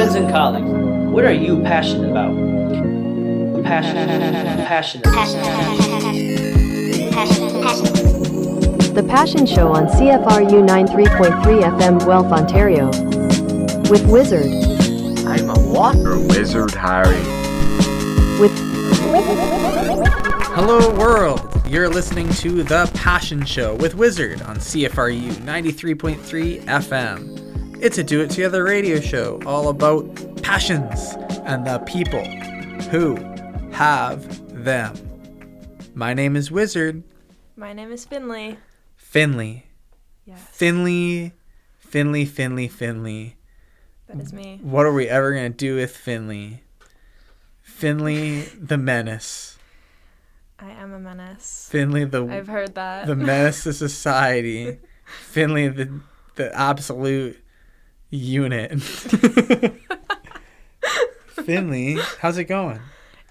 Friends and colleagues, what are you passionate about? Passionate. The Passion Show on CFRU 93.3 FM Guelph, Ontario. With Wizard. I'm a water wizard, Harry. With Hello world! You're listening to The Passion Show with Wizard on CFRU 93.3 FM. It's a do-it-together radio show all about passions and the people who have them. My name is Wizard. My name is Finnley. Finnley. Yes. Finley. That is me. What are we ever going to do with Finley? Finley the menace. I am a menace. Finley I've heard that. The menace to society. Finley the absolute unit. Finley, how's it going?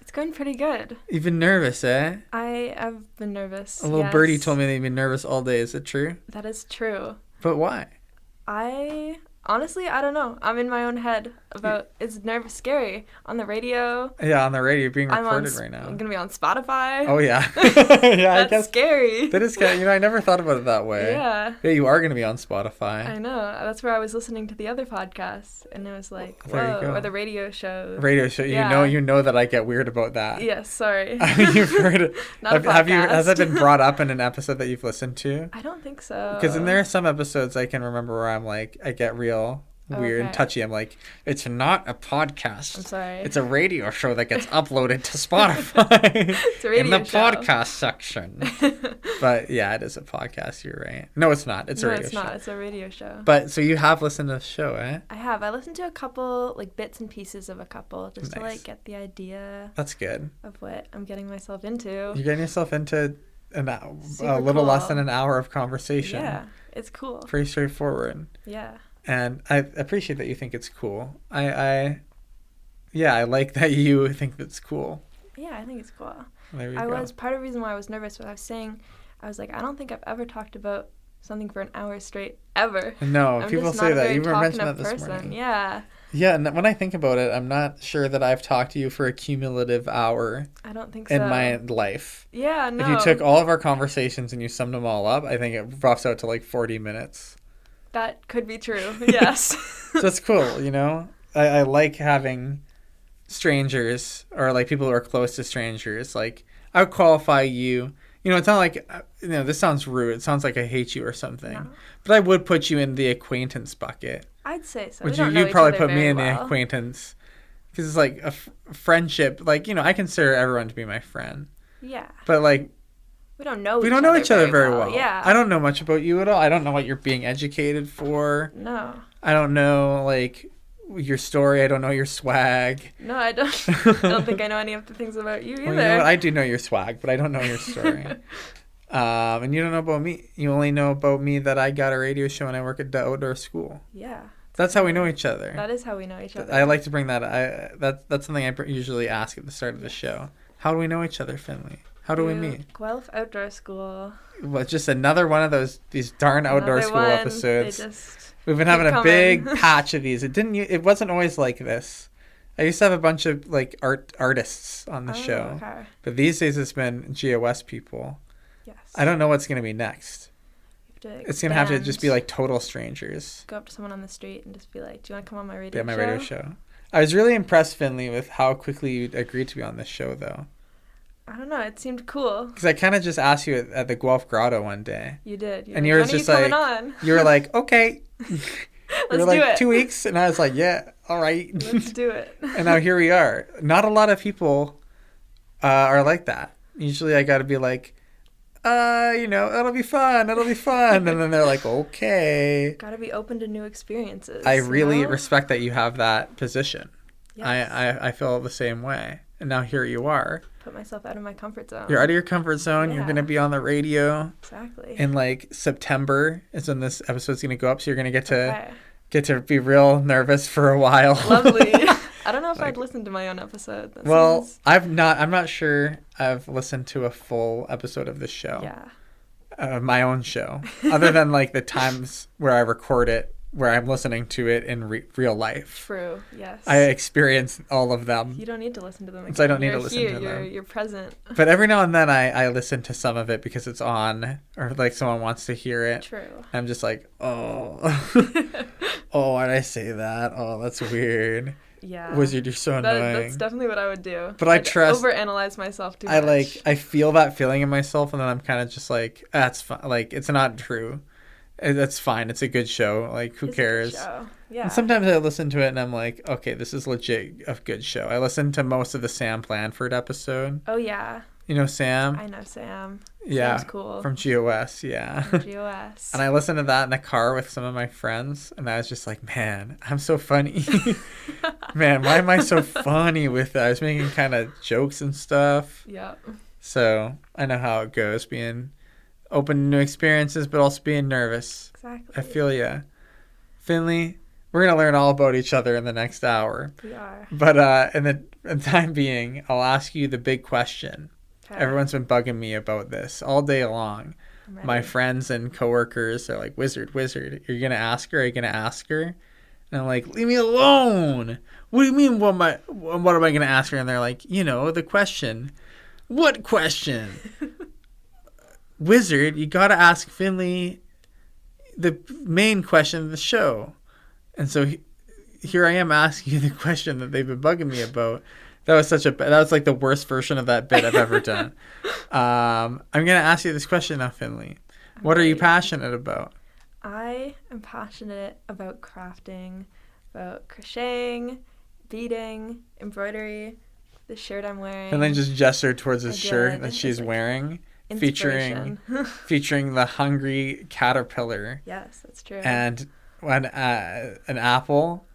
It's going pretty good. You've been nervous, eh? I have been nervous. A little birdie told me that you've been nervous all day. Is it true? That is true. But why? Honestly, I don't know. I'm in my own head about it's nervous, scary on the radio. Yeah, on the radio, you're being recorded right now. I'm gonna be on Spotify. Oh yeah, yeah. That's I guess scary. That is kind of, I never thought about it that way. Yeah. Yeah, you are gonna be on Spotify. I know. That's where I was listening to the other podcasts, and it was like, There you whoa, go. or the radio show. Radio show. Yeah. You know that I get weird about that. Yes, sorry. You've heard it. Not a podcast. Has that been brought up in an episode that you've listened to? I don't think so. Because there are some episodes I can remember where I'm like, I get real weird and Okay. touchy. I'm like, it's not a podcast. I'm sorry. It's a radio show that gets uploaded to Spotify It's a radio in the show. podcast section. But yeah, it is a podcast. You're right. No, it's not. It's a radio show. No, it's not. It's a radio show. But so you have listened to the show, eh? I have. I listened to a couple, like bits and pieces of a couple, just to Nice. like get the idea That's good. of what I'm getting myself into. You're getting yourself into a Super little less cool. than an hour of conversation. Yeah, it's cool. Pretty straightforward. Yeah. And I appreciate that you think it's cool. I like that you think it's cool. Yeah, I think it's cool. There you I go. was part of the reason why I was nervous. What I was saying, I was like, I don't think I've ever talked about something for an hour straight ever. No, I'm people just say not a that. very You were mentioning that talkative this person. morning. Yeah, Yeah, and when I think about it, I'm not sure that I've talked to you for a cumulative hour I don't think so. in my life. Yeah, no. If you took all of our conversations and you summed them all up, I think it roughs out to like 40 minutes. That could be true. Yes. So it's cool, you know? I like having strangers or like people who are close to strangers. Like, I would qualify you. You know, it's not like, this sounds rude. It sounds like I hate you or something. No. But I would put you in the acquaintance bucket. I'd say so. Would We don't know you'd each probably other put me very in the well. acquaintance. Because it's like a friendship. Like, I consider everyone to be my friend. Yeah. But like, We don't know we don't know each other very well. Yeah. I don't know much about you at all. I don't know what you're being educated for. No. I don't know, like, your story. I don't know your swag. No, I don't. I don't think I know any of the things about you either. Well, you know what? I do know your swag, but I don't know your story. And you don't know about me. You only know about me that I got a radio show and I work at the outdoor school. Yeah. That's how we know each other. That is how we know each other. I like to bring that. That's something I usually ask at the start of the show. How do we know each other, Finley? How do we meet? Guelph Outdoor School. Well, just another one of these darn outdoor Another school one. episodes. They just We've been keep having a big coming. patch of these. It wasn't always like this. I used to have a bunch of like artists on the show, Okay. but these days it's been GOS people. Yes. I don't know what's gonna be next. You have to It's gonna have to expand. just be like total strangers. Go up to someone on the street and just be like, "Do you want to come on my radio Be on my show?" radio show. I was really impressed, Finley, with how quickly you agreed to be on this show, though. I don't know. It seemed cool. Because I kind of just asked you at the Guelph Grotto one day. You did. And you were "When just are you like, coming on?" You were like, okay. You Let's were like, do it. 2 weeks, and I was like, yeah, all right. Let's do it. And now here we are. Not a lot of people are like that. Usually I got to be like, it'll be fun. And then they're like, okay. Gotta be open to new experiences. I really you know? respect that you have that position. Yes. I feel the same way. And now here you are. Put myself out of my comfort zone. You're out of your comfort zone. You're Yeah. going to be on the radio. Exactly. In like September is when this episode's going to go up. So you're going to Okay. get to be real nervous for a while. Lovely. I don't know if I'd listen to my own episode. That Well, seems- I'm not sure I've listened to a full episode of this show. Yeah. My own show. Other than like the times where I record it where I'm listening to it in real life. True. Yes. I experience all of them. You don't need to listen to them. So I don't need to listen to them. You're present. But every now and then I listen to some of it because it's on, or like someone wants to hear it. True. I'm just like, oh, oh, why'd I say that? Oh, that's weird. Yeah. Wizard, you're so annoying. That's definitely what I would do. But I trust. Overanalyze myself too much. I feel that feeling in myself, and then I'm kind of just like, that's fine. Like, it's not true. That's fine. It's a good show. Like, who cares? It's a good show. Yeah. And sometimes I listen to it and I'm like, okay, this is legit a good show. I listened to most of the Sam Blanford episode. Oh, yeah. You know Sam? I know Sam. Yeah. Sam's cool. From GOS, yeah. From GOS. And I listened to that in the car with some of my friends, and I was just like, man, I'm so funny. Man, why am I so funny with that? I was making kind of jokes and stuff. Yep. So I know how it goes, being open to new experiences, but also being nervous. Exactly. I feel ya. Finnley, we're going to learn all about each other in the next hour. We are. But in the time being, I'll ask you the big question. Okay. Everyone's been bugging me about this all day long. I'm ready. My friends and coworkers are like, Wizard, you're going to ask her? Are you going to ask her? And I'm like, leave me alone. What do you mean, what am I going to ask her? And they're like, the question. What question? Wizard, you got to ask Finnley the main question of the show. And so here I am asking you the question that they've been bugging me about. That was like the worst version of that bit I've ever done. I'm going to ask you this question now, Finnley. What are you passionate about? I am passionate about crafting, about crocheting, beading, embroidery, the shirt I'm wearing. Finley just gestured towards his shirt that she's wearing, featuring the hungry caterpillar. Yes, that's true. And when an apple.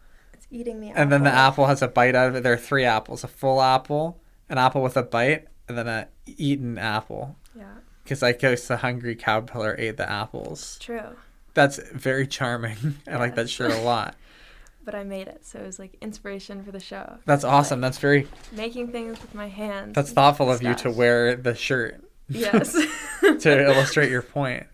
Eating the apple. And then the apple has a bite out of it. There are 3 apples: a full apple, an apple with a bite, and then a eaten apple. Yeah. Because I guess the hungry caterpillar ate the apples. True. That's very charming. I like that shirt a lot. But I made it, so it was like inspiration for the show. That's awesome. That's very making things with my hands. That's thoughtful of you to wear the shirt. Yes. To illustrate your point.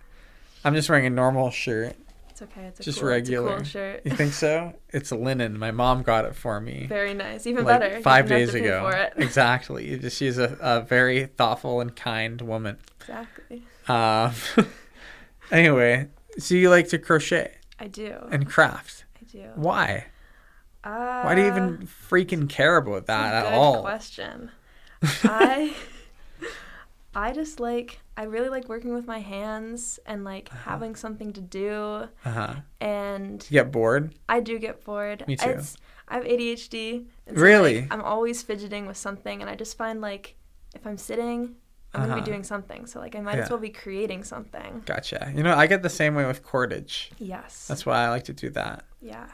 I'm just wearing a normal shirt. It's okay. It's just cool, regular. It's a cool shirt. You think so? It's linen. My mom got it for me. Very nice. Even like better. 5 days ago. For it. Exactly. She's a very thoughtful and kind woman. Exactly. Anyway, so you like to crochet? I do. And craft? I do. Why? Why do you even freaking care about that at all? Good question. I just I really like working with my hands and having something to do. And you get bored? I do get bored. Me too. I have ADHD. And so, really? I'm always fidgeting with something, and I just find if I'm sitting, I'm going to be doing something. So I might as well be creating something. Gotcha. I get the same way with cordage. Yes. That's why I like to do that. Yeah.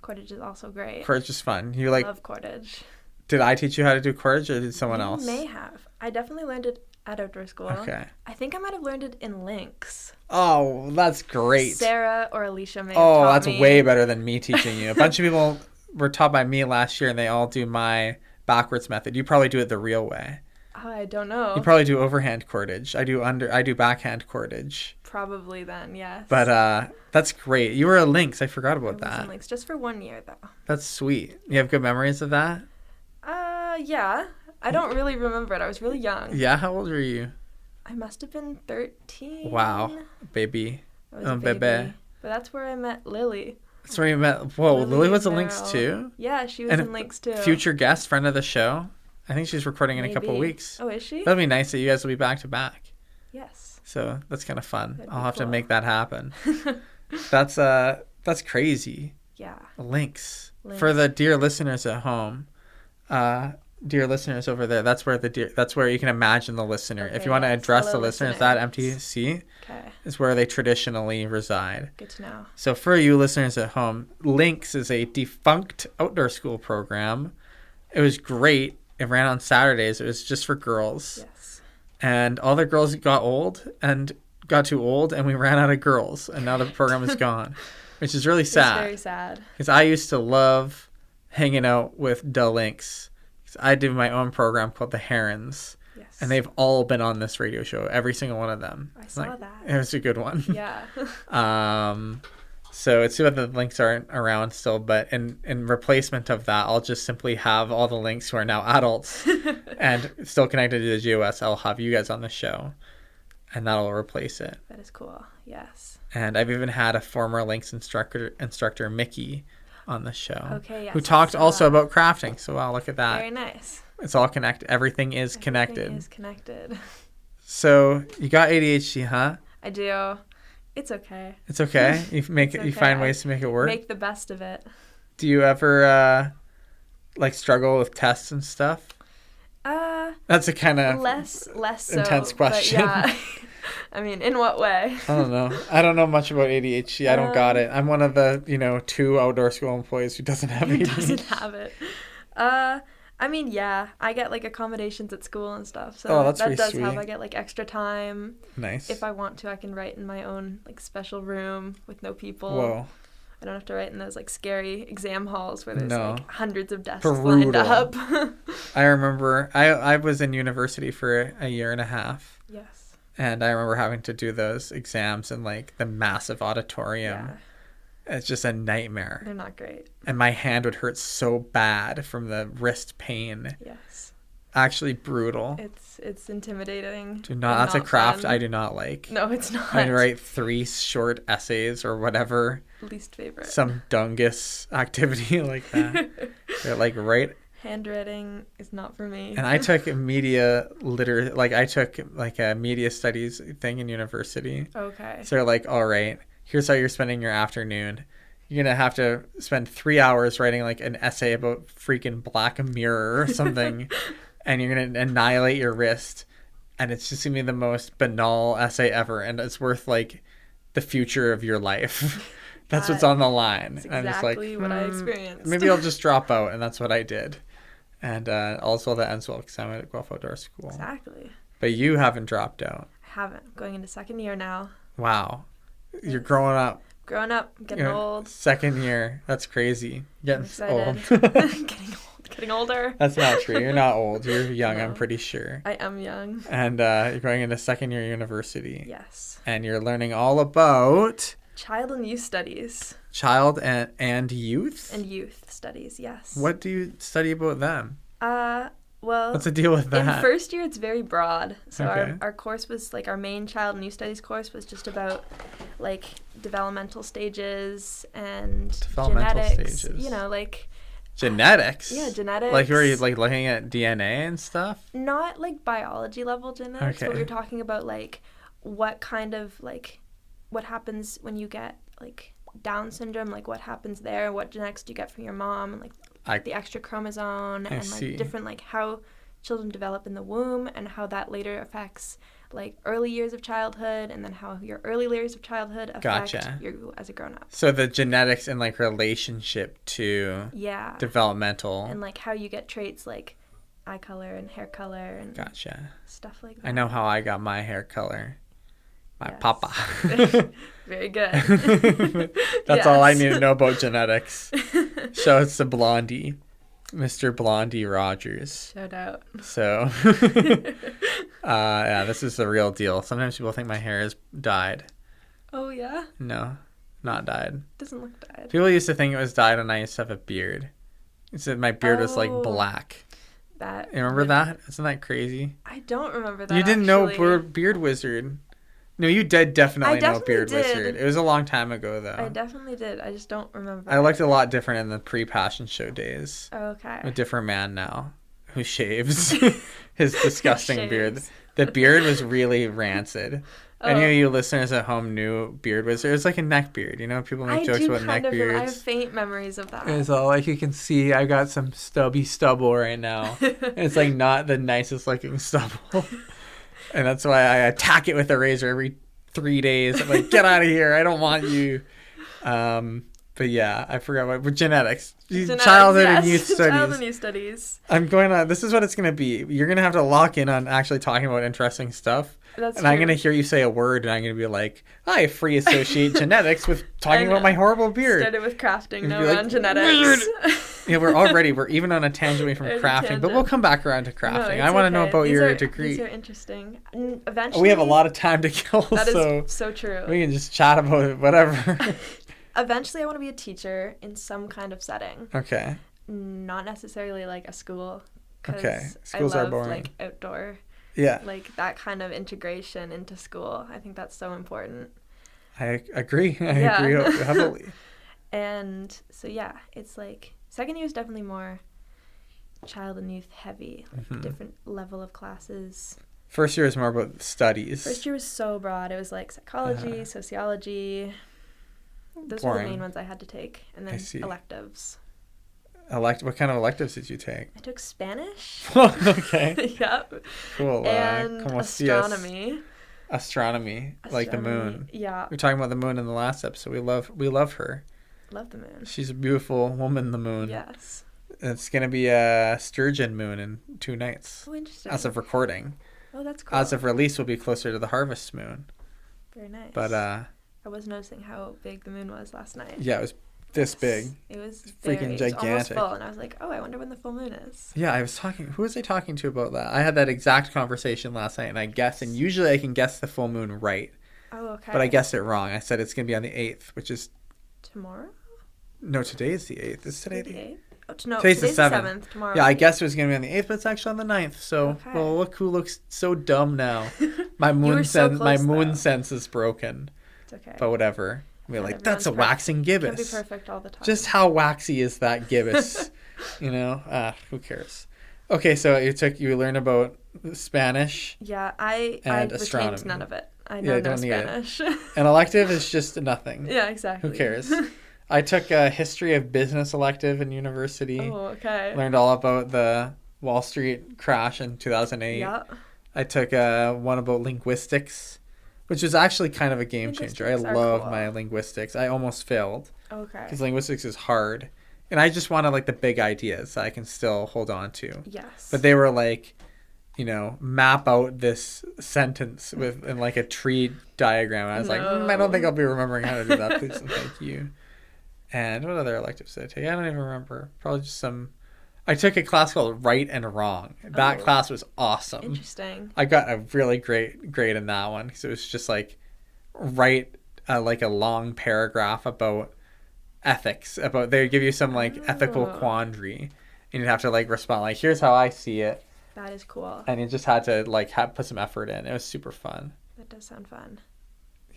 Cordage is also great. Cordage is fun. You love cordage. Did I teach you how to do cordage, or did someone else? You may have. I definitely learned it at outdoor school. Okay. I think I might have learned it in Lynx. Oh, that's great. Sarah or Alicia may have taught me. That's way better than me teaching you. A bunch of people were taught by me last year, and they all do my backwards method. You probably do it the real way. Oh, I don't know. You probably do overhand cordage. I do backhand cordage. Probably then, yes. But that's great. You were a Lynx. I forgot about that. I was in Lynx just for 1 year, though. That's sweet. You have good memories of that? Yeah. I don't really remember it. I was really young. Yeah? How old were you? I must have been 13. Wow. Baby. I was a baby. Bebe. But that's where I met Lily. That's where you met... Whoa, Lily was a Lynx too? Yeah, she was in Lynx too. Future guest, friend of the show. I think she's recording in a couple of weeks. Oh, is she? That'll be nice that you guys will be back to back. Yes. So that's kind of fun. I'll have to make that happen. That's crazy. Yeah. Lynx. For the dear listeners at home, dear listeners over there, that's where you can imagine the listener. Okay, if you want to address the listeners, that empty seat is where they traditionally reside. Good to know. So for you listeners at home, Lynx is a defunct outdoor school program. It was great. It ran on Saturdays. It was just for girls. Yes. And all the girls got too old, and we ran out of girls, and now the program is gone, which is really sad. It's very sad. Because I used to love hanging out with the Lynx. I do my own program called The Herons. Yes. And they've all been on this radio show, every single one of them. I saw that. It was a good one. Yeah. So it's too bad the links aren't around still, but in replacement of that, I'll just simply have all the links who are now adults and still connected to the GOS. I'll have you guys on the show, and that'll replace it. That is cool. Yes. And I've even had a former links instructor Mickey on the show. Okay, yes, who talked I saw also that. about crafting. So wow, look at that. Very nice. It's all connected. Everything is connected. Everything is connected. So you got ADHD, huh? I do. It's okay. It's okay. You make It's it. You okay. find ways to make it work. Make the best of it. Do you ever like struggle with tests and stuff? That's a kind of less so, intense but question. yeah. I mean, in what way? I don't know. I don't know much about ADHD. I don't got it. I'm one of the 2 outdoor school employees who doesn't have Who ADHD. doesn't have it? I mean, yeah, I get like accommodations at school and stuff, so that's that pretty does sweet. help. I get like extra time. Nice. If I want to, I can write in my own like special room with no people. Whoa. I don't have to write in those like scary exam halls where there's No. like hundreds of desks Brutal. lined up. I remember I was in university for a year and a half. Yes. And I remember having to do those exams in like the massive auditorium. Yeah, It's just a nightmare. they're not great. And my hand would hurt so bad from the wrist pain. Yes. Actually brutal. It's intimidating. Do not. and That's a craft fun. I do not like. No, it's not. I write 3 short essays or whatever. Least favorite. Some dungus activity like that. They're like Handwriting is not for me. And I took media a media studies thing in university. Okay. So they're like, all right, here's how you're spending your afternoon. You're going to have to spend 3 hours writing like an essay about freaking Black Mirror or something. And you're going to annihilate your wrist. And it's just going to be the most banal essay ever. And it's worth like the future of your life. That's what's on the line. That's I'm just like, exactly what I experienced. maybe I'll just drop out. And that's what I did. And also that ends well because I'm at Guelph Outdoor School. Exactly. But you haven't dropped out. I haven't. I'm going into second year now. Wow. You're growing up. Growing up, getting You're old. Second year. That's crazy. I'm Getting old. excited. Getting older. That's not true. You're not old. You're young, No. I'm pretty sure. I am young. And you're going into second year university. Yes. And you're learning all about Child and youth studies. child and youth? And youth studies, yes. What do you study about them? Well, What's the deal with that? in first year, it's very broad. So Okay. our course was like our main child and youth studies course was just about like developmental stages and Developmental genetics. stages. You know, like Genetics? yeah, genetics. Like, were you like looking at DNA and stuff? Not like biology level genetics, but Okay. we were talking about like what kind of like what happens when you get like Down syndrome, like what happens there, what genetics do you get from your mom, and like the extra chromosome, and see. like different like how children develop in the womb and how that later affects like early years of childhood, and then how your early years of childhood affect Gotcha. you as a grown up. So the genetics in like relationship to Yeah. developmental. And like how you get traits like eye color and hair color and Gotcha. stuff like that. I know how I got my hair color. My Yes. papa. Very good. That's all I Yes. need to know about genetics. So it's the Blondie, Mr. Blondie Rogers. Shout out. So, yeah, this is the real deal. Sometimes people think my hair is dyed. Oh yeah? No, not dyed. Doesn't look dyed. People used to think it was dyed when I used to have a beard. It said my beard was like Oh. black. That You remember that? Isn't that crazy? I don't remember that. You didn't know actually. Beard Wizard. No, you did definitely I know definitely Beard did. Wizard. It was a long time ago, though. I definitely did. I just don't remember. I looked a lot different in the pre-Passion Show days. Okay. A different man now who shaves his disgusting beard. Shaves. The beard was really rancid. Any of you listeners at home knew Beard Wizard. It was like a neck beard. You know, people make I jokes do about kind neck of. I have beards. faint memories of that. It's all like you can see I got some stubby stubble right now. And it's like not the nicest looking stubble. And that's why I attack it with a razor every 3 days. I'm like, get out of here. I don't want you. But yeah, I forgot what. But genetics. Genetics, Childhood yes. and youth studies. Childhood and youth studies. I'm going to, this is what it's going to be. You're going to have to lock in on actually talking about interesting stuff. That's And I'm true. going to hear you say a word and I'm going to be like, I free associate genetics with talking I about my know. horrible beard. Started with crafting, You'd now be we're like, on genetics. Yeah, we're even on a tangent away from There's a crafting, but tangent. we'll come back around to No, crafting. it's I want to know okay. about These your are- degree. These are interesting. And eventually, We have a lot of time to kill, That is so so true. we can just chat about it, whatever. Eventually, I want to be a teacher in some kind of setting. Okay. Not necessarily like a school. Okay. I Schools love are boring. like outdoor. Yeah. Like that kind of integration into school. I think that's so important. I agree. I agree heavily. And so, yeah, it's like second year is definitely more child and youth heavy, like different level of classes. First year is more about studies. First year was so broad. It was like psychology, sociology. Those were the main ones I had to take. And then electives. What kind of electives did you take? I took Spanish. Okay. Yep. Cool. And astronomy. Astronomy, like the moon. Yeah. We were talking about the moon in the last episode. We love her. Love the moon. She's a beautiful woman, the moon. Yes. It's going to be a sturgeon moon in 2 nights. Oh, interesting. As of recording. Oh, that's cool. As of release, we'll be closer to the harvest moon. Very nice. But I was noticing how big the moon was last night. Yeah, it was this big. It was freaking gigantic. It was almost full, and I was like, oh, I wonder when the full moon is. Yeah, who was I talking to about that? I had that exact conversation last night, and I guessed, and usually I can guess the full moon right. Oh, okay. But I guessed it wrong. I said it's going to be on the 8th, which is... Tomorrow? No, today is the 8th. Is today the 8th? Oh, no, today's the 7th. Tomorrow. Yeah, I guessed it was going to be on the 8th, but it's actually on the 9th. So, okay. Well, look who looks so dumb now. My moon sense is broken. It's okay. But whatever. We're like, that's a waxing gibbous. Can't be perfect all the time. Just how waxy is that gibbous? You know? Who cares? Okay, so you learn about Spanish. Yeah, I astronomy. retained none of it. I know no Spanish. An elective is just nothing. Yeah, exactly. Who cares? I took a history of business elective in university. Oh, okay. Learned all about the Wall Street crash in 2008. Yeah. I took one about linguistics, which was actually kind of a game changer. I love my linguistics. I almost failed. Okay. Because linguistics is hard. And I just wanted like the big ideas that I can still hold on to. Yes. But they were like, map out this sentence in like a tree diagram. I was like, I don't think I'll be remembering how to do that. Please and thank you. And what other electives did I take? I don't even remember. Probably just some... I took a class called Right and Wrong. That class was awesome. Interesting. I got a really great grade in that one because it was just like write like a long paragraph about ethics. They give you some like ethical quandary, and you'd have to like respond like, here's how I see it. That is cool. And you just had to like put some effort in. It was super fun. That does sound fun.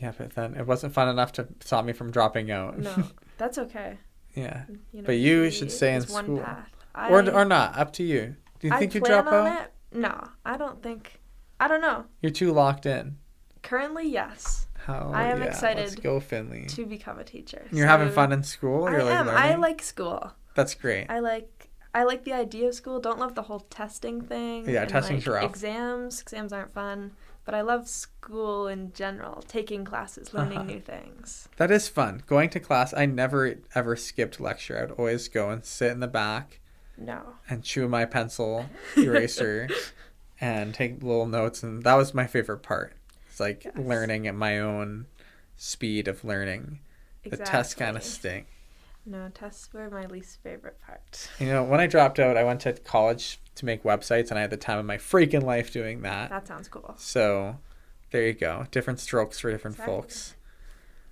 Yeah, but then it wasn't fun enough to stop me from dropping out. No, that's okay. Yeah, but you should stay in school. One path. Or not, up to you. Do you think you drop out? No, I don't think. I don't know. You're too locked in. Currently, yes. I am excited. Let's go, Finnley. To become a teacher. You're having fun in school? I am. Learning? I like school. That's great. I like the idea of school. Don't love the whole testing thing. Yeah, testing's rough. Exams aren't fun. But I love school in general, taking classes, learning new things. That is fun. Going to class, I never ever skipped lecture. I would always go and sit in the back. No. And chew my pencil eraser and take little notes. And that was my favorite part. It's like learning at my own speed of learning. Exactly. The tests kind of stink. No, tests were my least favorite part. When I dropped out, I went to college to make websites, and I had the time of my freaking life doing that. That sounds cool. So, there you go. Different strokes for different folks.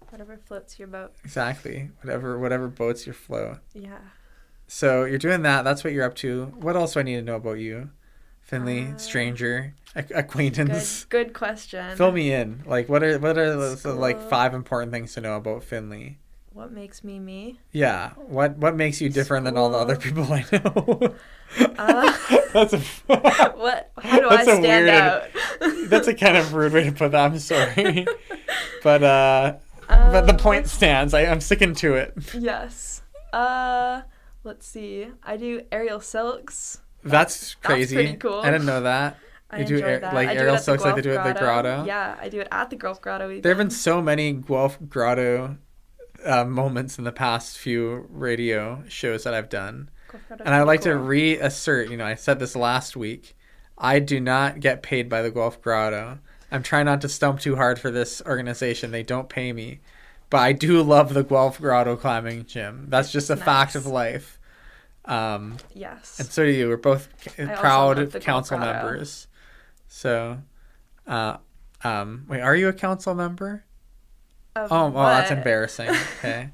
Whatever floats your boat. Exactly. Whatever boats your float. Yeah. So, you're doing that. That's what you're up to. What else do I need to know about you? Finnley, stranger, acquaintance. Good question. Fill me in. Like, what are the like 5 important things to know about Finnley? What makes me me? Yeah. What makes you different than all the other people I know? That's a what? How do I stand out? That's a kind of rude way to put that. I'm sorry, but the point stands. I'm sticking to it. Yes. Let's see. I do aerial silks. That's crazy. That's pretty cool. I didn't know that. I enjoy that. Like aerial silks like they do at the grotto? Yeah, I do it at the Guelph Grotto. There have been so many Guelph Grotto moments in the past few radio shows that I've done. And I'd like to reassert, I said this last week, I do not get paid by the Guelph Grotto. I'm trying not to stump too hard for this organization. They don't pay me. But I do love the Guelph Grotto climbing gym. That's just a fact of life. Yes. And so do you. We're both proud council members. So, wait, are you a council member? Well, that's embarrassing. Okay.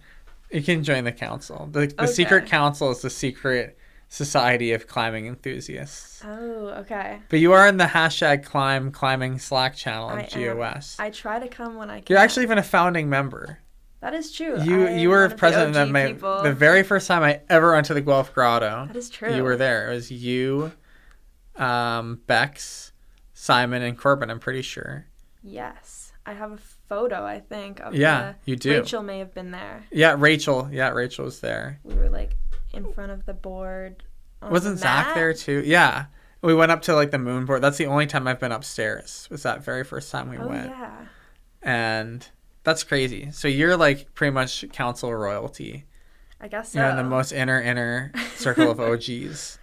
You can join the council. The Okay. secret council is the secret society of climbing enthusiasts. Oh, okay. But you are in the hashtag climbing Slack channel of GOS. I try to come when I can. You're actually even a founding member. That is true. You were president of the very first time I ever went to the Guelph Grotto. That is true. You were there. It was you, Bex, Simon, and Corbin, I'm pretty sure. Yes. I have a photo, I think, of you do. Rachel may have been there. Yeah, Rachel was there. We were like in front of the board. Wasn't Zach there too? Yeah. We went up to like the moon board. That's the only time I've been upstairs. Was that very first time we went. Yeah. And that's crazy. So you're like pretty much council royalty. I guess so. You're in the most inner circle of OGs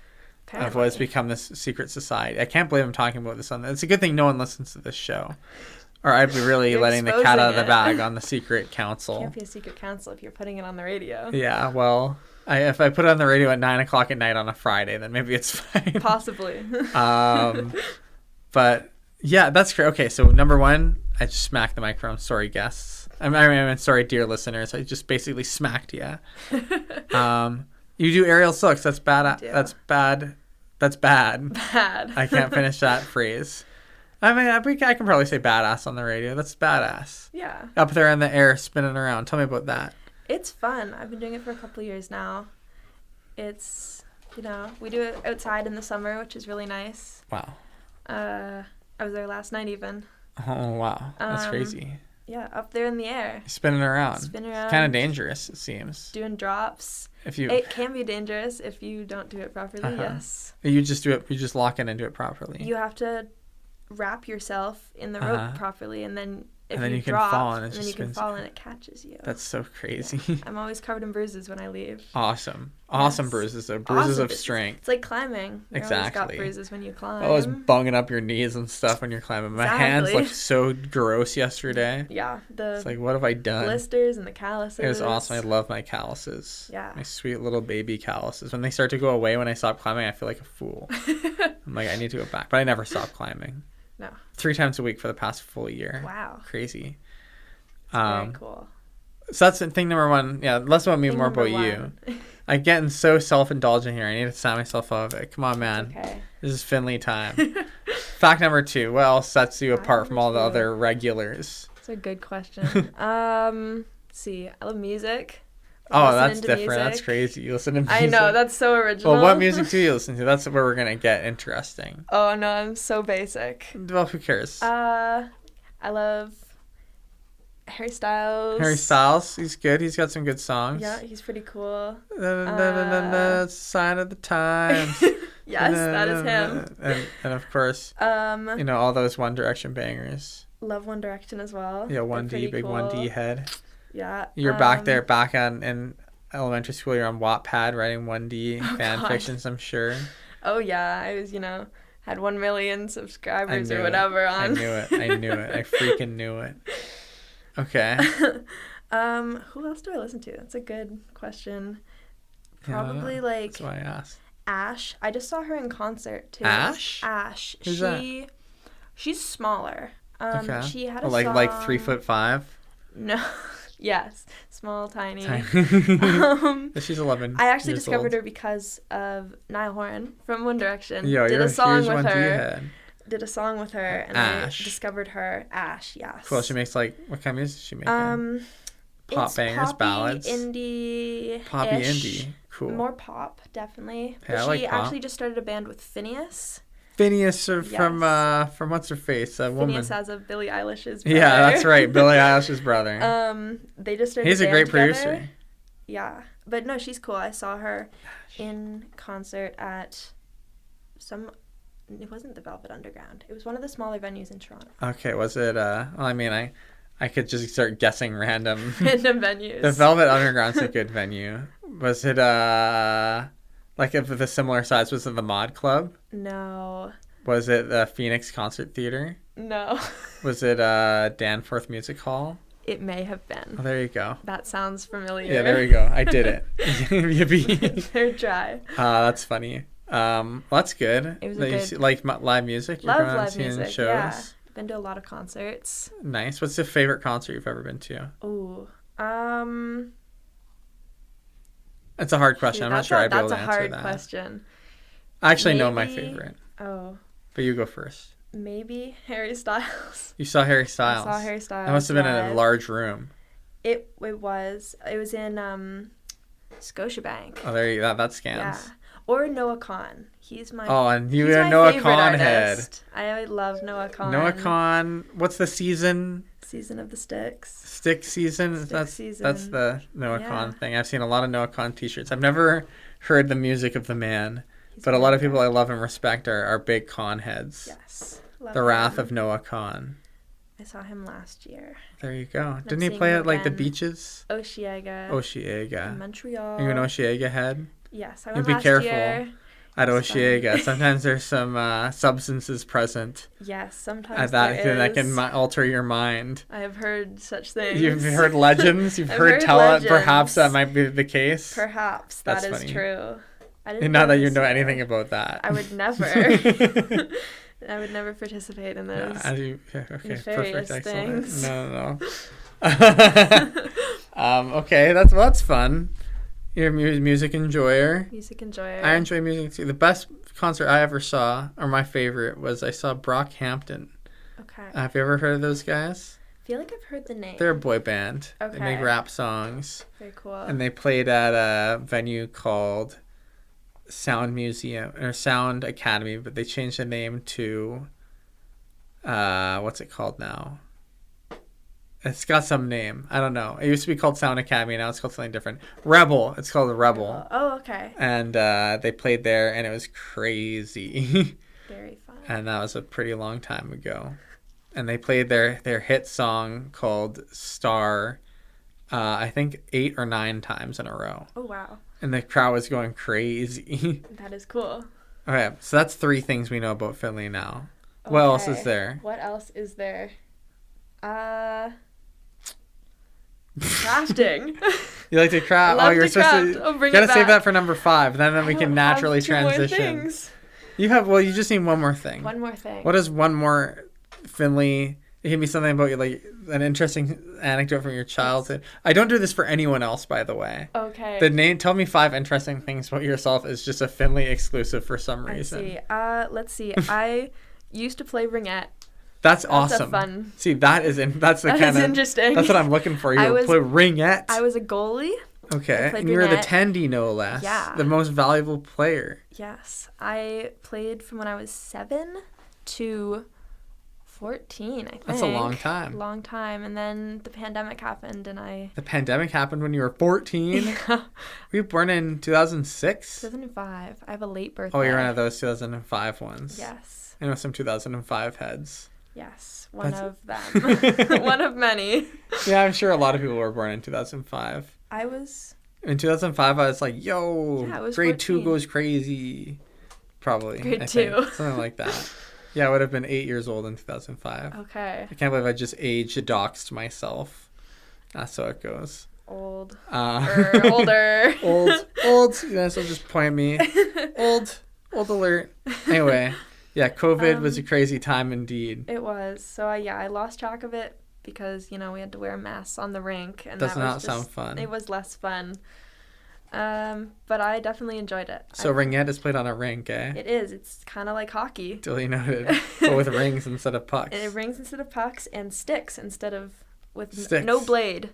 of what has become this secret society. I can't believe I'm talking about this on. It's a good thing no one listens to this show. Or I'd be really letting the cat out of the bag on the secret council. It can't be a secret council if you're putting it on the radio. Yeah, well, if I put it on the radio at 9 o'clock at night on a Friday, then maybe it's fine. Possibly. But yeah, that's great. Okay, so number one, I just smacked the microphone. Sorry, guests. I mean, sorry, dear listeners. I just basically smacked you. You do aerial silks. That's bad. That's bad. That's bad. Bad. I can't finish that phrase. I mean, I can probably say badass on the radio. That's badass. Yeah. Up there in the air, spinning around. Tell me about that. It's fun. I've been doing it for a couple of years now. It's, we do it outside in the summer, which is really nice. Wow. I was there last night even. Oh, wow. That's crazy. Yeah, up there in the air. Spinning around. It's kind of dangerous, it seems. Doing drops. It can be dangerous if you don't do it properly, yes. You just do it, you just lock in and do it properly. You have to wrap yourself in the rope properly, and then you can drop, fall and then you can fall and it catches you. That's so crazy. Yeah. I'm always covered in bruises when I leave. Awesome. Yes. Awesome bruises, though. Bruises of strength. It's like climbing. You exactly. always got bruises when you climb. Always bunging up your knees and stuff when you're climbing. My hands looked so gross yesterday. Yeah. It's like, what have I done? Blisters and the calluses. It was awesome. I love my calluses. Yeah. My sweet little baby calluses. When they start to go away when I stop climbing, I feel like a fool. I'm like, I need to go back. But I never stop climbing. No. 3 times a week for the past full year. Wow. Crazy. Very cool. So that's thing number one. Yeah, less about me, more about you. I'm getting so self-indulgent here. I need to sign myself off it. Come on, man. Okay. This is Finnley time. Fact number 2. What else sets you apart from all the other regulars? That's a good question. Let's see. I love music. Oh, that's different. Music. That's crazy. You listen to music. I know. That's so original. Well, what music do you listen to? That's where we're going to get interesting. Oh, no. I'm so basic. Well, who cares? I love Harry Styles. Harry Styles. He's good. He's got some good songs. Yeah, he's pretty cool. It's a sign of the times. Yes, that is him. And of course, all those One Direction bangers. Love One Direction as well. Yeah, 1D, big cool. 1D head. Yeah. You're back in elementary school. You're on Wattpad writing 1D fan fictions, I'm sure. Oh, yeah. I was, had 1 million subscribers or whatever on. I knew it. I freaking knew it. Okay. Who else do I listen to? That's a good question. Probably like. That's why I asked. Ash. I just saw her in concert too. Ash? Ash. Who's that? She's smaller. Okay. She had a song. Like 3'5"? No. Yes. Small, tiny. She's 11. I actually discovered her because of Niall Horan from One Direction. Yo, did you're a song with her. Head. Did a song with her, and Ash. I discovered her. Ash, yes. Cool. She makes what kind of music is she making? Pop bangers, poppy, ballads, indie, poppy indie. Cool. More pop, definitely. Hey, but she actually just started a band with Phineas. Phineas from what's her face? That woman. Phineas as of Billie Eilish's brother. Yeah, that's right. Billie Eilish's brother. They just started. He's a great producer. Yeah, but no, she's cool. I saw her in concert at it wasn't the Velvet Underground. It was one of the smaller venues in Toronto. Okay, was it? I could just start guessing random venues. The Velvet Underground's a good venue. Was it like of the similar size? Was it the Mod Club? No. Was it the Phoenix Concert Theater? No. Was it Danforth Music Hall? It may have been. Oh, there you go. That sounds familiar. Yeah, there you go. I did it. Yippee. Third try. That's funny. That's good. It was good. Like live music? Love live music, shows? Yeah. Been to a lot of concerts. Nice. What's the favorite concert you've ever been to? Ooh. It's a hard question. I'm not sure I'd be able to answer that. That's a hard question. I actually know my favorite. Oh. But you go first. Maybe Harry Styles. You saw Harry Styles? I saw Harry Styles. That must have been in a large room. It was. It was in Scotiabank. Oh, there you go. That scans. Yeah. Or Noah Kahan. He's my. Oh, and you are Noah Kahan head. I love Noah Kahan. Noah Kahan. What's the season? Season of the Sticks. Stick season. That's the Noah Kahan thing. I've seen a lot of Noah Kahan t-shirts. I've never heard the music of the man, but a lot of people I love and respect are big Kahan heads. Yes. The Wrath of Noah Kahan. I saw him last year. There you go. Didn't he play at like the beaches? Oshiega. In Montreal. Are you an Oshiega head? Yes, I went last year. Be careful at Oshiega. Sometimes there's some substances present. Yes, sometimes that can alter your mind. I have heard such things. You've heard legends? You've heard legends. Perhaps that might be the case? Perhaps. That's funny. True. I didn't Not that you know anything about that. I would never. I would never participate in those nefarious things. No. Okay, that's fun. You're a music enjoyer. I enjoy music too. The best concert I ever saw, or my favorite, was I saw Brockhampton. Okay. Have you ever heard of those guys? I feel like I've heard the name. They're a boy band. Okay. They make rap songs. Very cool. And they played at a venue called Sound Museum or Sound Academy, but they changed the name to what's it called now? It's got some name. I don't know. It used to be called Sound Academy. Now it's called something different. Rebel. It's called Rebel. Oh, okay. And they played there, and it was crazy. Very fun. And that was a pretty long time ago. And they played their hit song called Star, I think 8 or 9 times in a row. Oh, wow. And the crowd was going crazy. That is cool. Okay, so that's 3 things we know about Finnley now. Okay. What else is there? Crafting. You like to craft? You're supposed to. You gotta save that for number 5. Then we can naturally transition. You just need one more thing. One more thing. What is one more Finnley? It can be something about like an interesting anecdote from your childhood. I don't do this for anyone else, by the way. Okay. Tell me 5 interesting things about yourself is just a Finnley exclusive for some reason. I see. Let's see. I used to play ringette. That's awesome. Fun. See, that's interesting. That's what I'm looking for. You play ringette. I was a goalie. Okay, and you were the tendy, no less. Yeah. The most valuable player. Yes, I played from when I was 7 to 14, I think. That's a long time. Long time, and then the pandemic happened, and The pandemic happened when you were 14? Yeah. Were you born in 2006? 2005. I have a late birthday. Oh, you're one of those 2005 ones. Yes. I know some 2005 heads. Yes, one of them. One of many. Yeah, I'm sure a lot of people were born in 2005. I was... In 2005, I was like, yo, grade 2 goes crazy. Probably. Grade 2. Something like that. Yeah, I would have been 8 years old in 2005. Okay. I can't believe I just doxed myself. That's how it goes. Older. Old. You guys will just point at me. Old alert. Anyway, yeah, COVID was a crazy time indeed. It was. So, I lost track of it because, we had to wear masks on the rink. And Does not sound fun. It was less fun. But I definitely enjoyed it. So ringette is played on a rink, eh? It is. It's kind of like hockey. Duly noted. But with rings instead of pucks. And rings instead of pucks and sticks instead of with no blade.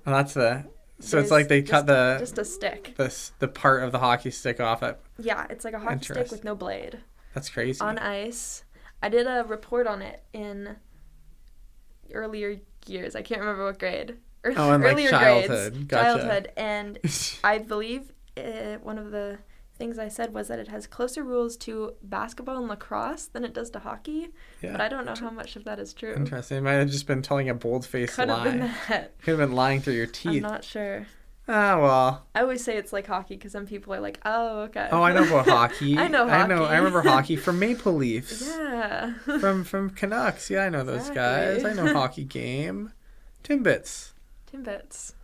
Well, that's so it's like they cut just a stick. The part of the hockey stick off it. Yeah, it's like a hockey stick with no blade. That's crazy. On ice. I did a report on it in earlier years. I can't remember what grade. Earlier childhood. Grades. Gotcha. Childhood. And I believe one of the things I said was that it has closer rules to basketball and lacrosse than it does to hockey. Yeah. But I don't know how much of that is true. Interesting. It might have just been telling a bold-faced lie. Could have been that. Could have been lying through your teeth. I'm not sure. Ah, well. I always say it's like hockey because some people are like, oh, okay. Oh, I know about hockey. I know hockey. I remember hockey from Maple Leafs. Yeah. From Canucks. Yeah, I know those guys. I know hockey game. Timbits. The Timbits.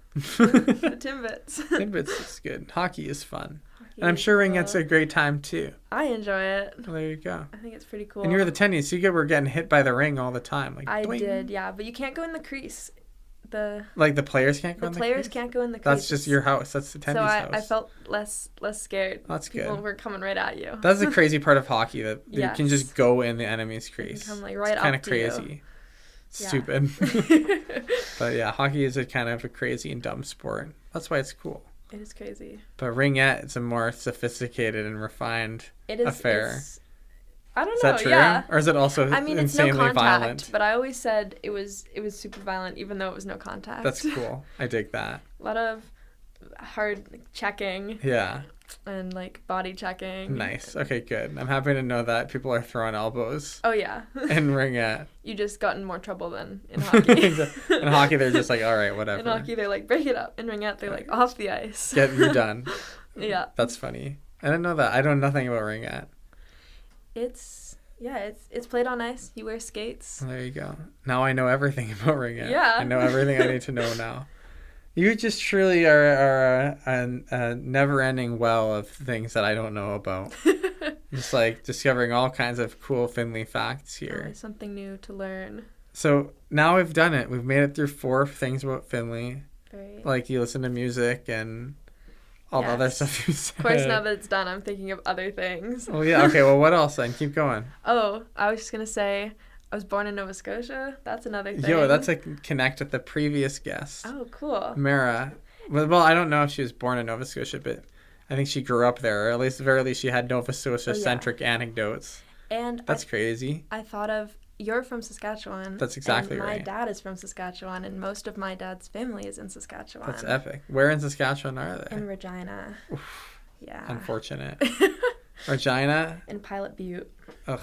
Timbits is good. Hockey is fun. And I'm sure ringette's a great time too. I enjoy it. Well, there you go. I think it's pretty cool. And you were the tennies, so you were getting hit by the ring all the time. I did, yeah. But you can't go in the crease. Like the players can't go in the crease? The players can't go in the crease. That's just your house. That's the tennis house. So I felt less scared. That's good. People were coming right at you. That's the crazy part of hockey, that Yes. you can just go in the enemy's crease. Come like right it's kind up of to crazy. you. Stupid. But yeah, hockey is a kind of a crazy and dumb sport. That's why it's cool. It is crazy. But ringette, it's a more sophisticated and refined affair. I don't know. Is that true? Yeah. Or is it also it's insanely no contact, violent? but I always said it was super violent, even though it was no contact. That's cool. I dig that. A lot of hard checking. Yeah. And like body checking. Nice. Okay, good. I'm happy to know that people are throwing elbows. Oh yeah. In ringette. You just got in more trouble than in hockey. In hockey, they're just like, all right, whatever. In hockey, they're like, break it up. In ringette, they're like, off the ice. You're done. Yeah. That's funny. I didn't know that. I know nothing about ringette. It's played on ice. You wear skates. Well, there you go. Now I know everything about ringette. Yeah. I know everything I need to know now. You just truly are a never-ending well of things that I don't know about. Just like discovering all kinds of cool Finnley facts here. Always something new to learn. So now we've done it. We've made it through 4 things about Finnley. Very. Like you listen to music and all the other stuff you said. Of course, now that it's done, I'm thinking of other things. Oh, yeah. Okay, well, what else then? Keep going. Oh, I was just going to say, I was born in Nova Scotia. That's another thing. Yo, that's a connect with the previous guest. Oh, cool. Mara. Well, I don't know if she was born in Nova Scotia, but I think she grew up there. Or at least, very least, she had Nova Scotia-centric anecdotes. And that's crazy. I thought of, you're from Saskatchewan. That's exactly and right. My dad is from Saskatchewan, and most of my dad's family is in Saskatchewan. That's epic. Where in Saskatchewan are they? In Regina. Oof. Yeah. Unfortunate. Regina? In Pilot Butte. Ugh.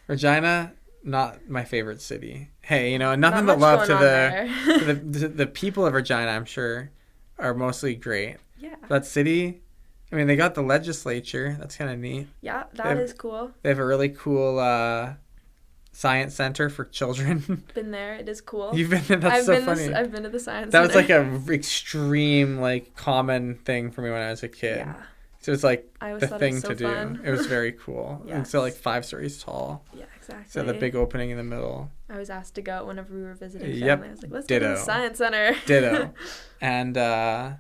Regina, not my favorite city. Hey, nothing but love to the people of Regina, I'm sure, are mostly great. Yeah. That city, I mean, they got the legislature. That's kind of neat. Yeah, that is cool. They have a really cool science center for children. Been there. It is cool. You've been there? That's so funny. I've been to the science center. That was like a extreme, common thing for me when I was a kid. Yeah. So it's like the thing so to do. Fun. It was very cool. Yes. And so 5 stories tall. Yeah, exactly. So the big opening in the middle. I was asked to go whenever we were visiting family. Yep. I was like, let's go to the science center. Ditto. And I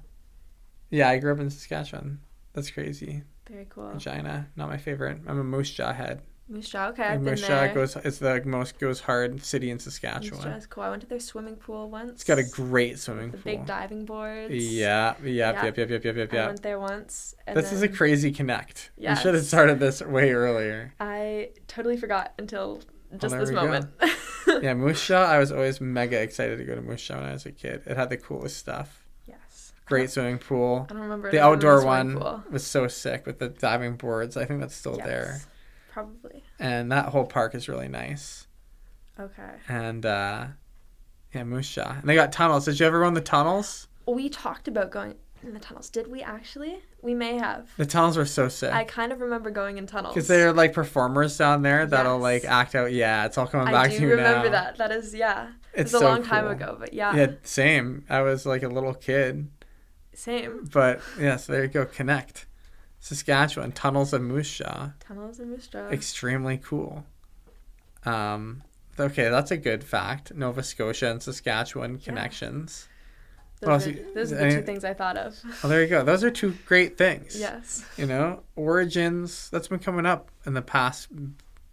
grew up in Saskatchewan. That's crazy. Very cool. Regina, not my favorite. I'm a Moose Jaw head. Moose Jaw, okay, I've been there. Moose Jaw it's the most goes hard city in Saskatchewan. Moose Jaw is cool. I went to their swimming pool once. It's got a great swimming pool. The big diving boards. Yep. I went there once. This is a crazy connect. Yes. You should have started this way earlier. I totally forgot until just this moment. Yeah, Moose Jaw, I was always mega excited to go to Moose Jaw when I was a kid. It had the coolest stuff. Yes. Great swimming pool. I don't remember. The outdoor one was so sick with the diving boards. I think that's still there. Probably. And that whole park is really nice. Okay. And Moose Jaw. And they got tunnels. Did you ever run the tunnels? We talked about going in the tunnels. Did we actually? We may have. The tunnels were so sick. I kind of remember going in tunnels. Because they're like performers down there that'll act out. Yeah, it's all coming back to you now. I do remember that. That is, It's a so long time ago, but yeah. Yeah, same. I was like a little kid. Same. But yes, there you go. Connect. Saskatchewan, tunnels of Moose Jaw. Tunnels of Moose Jaw. Extremely cool. Okay, that's a good fact. Nova Scotia and Saskatchewan connections. Those are the 2 things I thought of. Well, there you go. Those are 2 great things. Yes. Origins. That's been coming up in the past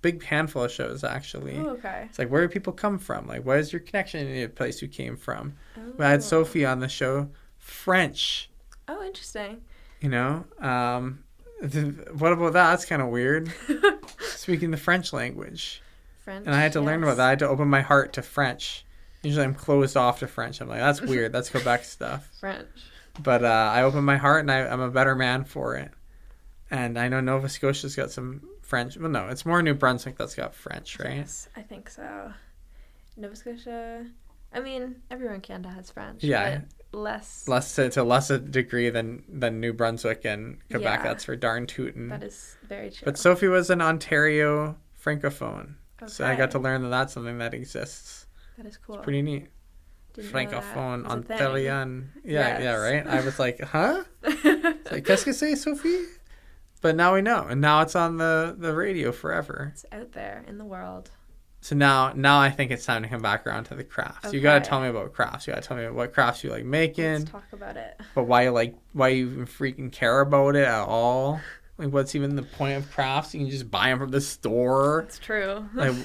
big handful of shows, actually. Oh, okay. It's like, where do people come from? Like, what is your connection to the place you came from? Oh. We had Sophie on the show. French. Oh, interesting. What about that? That's kind of weird. Speaking the French language. French, and I had to learn about that. I had to open my heart to French. Usually I'm closed off to French. I'm like, that's weird. That's Quebec stuff. French. But I opened my heart, and I'm a better man for it. And I know Nova Scotia's got some French. Well, no, it's more New Brunswick that's got French, right? Yes, I think so. Nova Scotia. I mean, everyone in Canada has French. Yeah. Less to less a degree than New Brunswick and Quebec. That's for darn tootin'. That is very true. But Sophie was an Ontario francophone. Okay. So I got to learn that that's something that exists. That is cool. It's pretty neat. Didn't francophone, Ontarian. Yeah, right? I was like, huh? Like, qu'est-ce que c'est, Sophie? But now we know. And now it's on the radio forever. It's out there in the world. So now I think it's time to come back around to the crafts. Okay. You gotta tell me about crafts. You gotta tell me what crafts you like making. Let's talk about it. But why you even freaking care about it at all? Like, what's even the point of crafts? You can just buy them from the store. It's true. Like,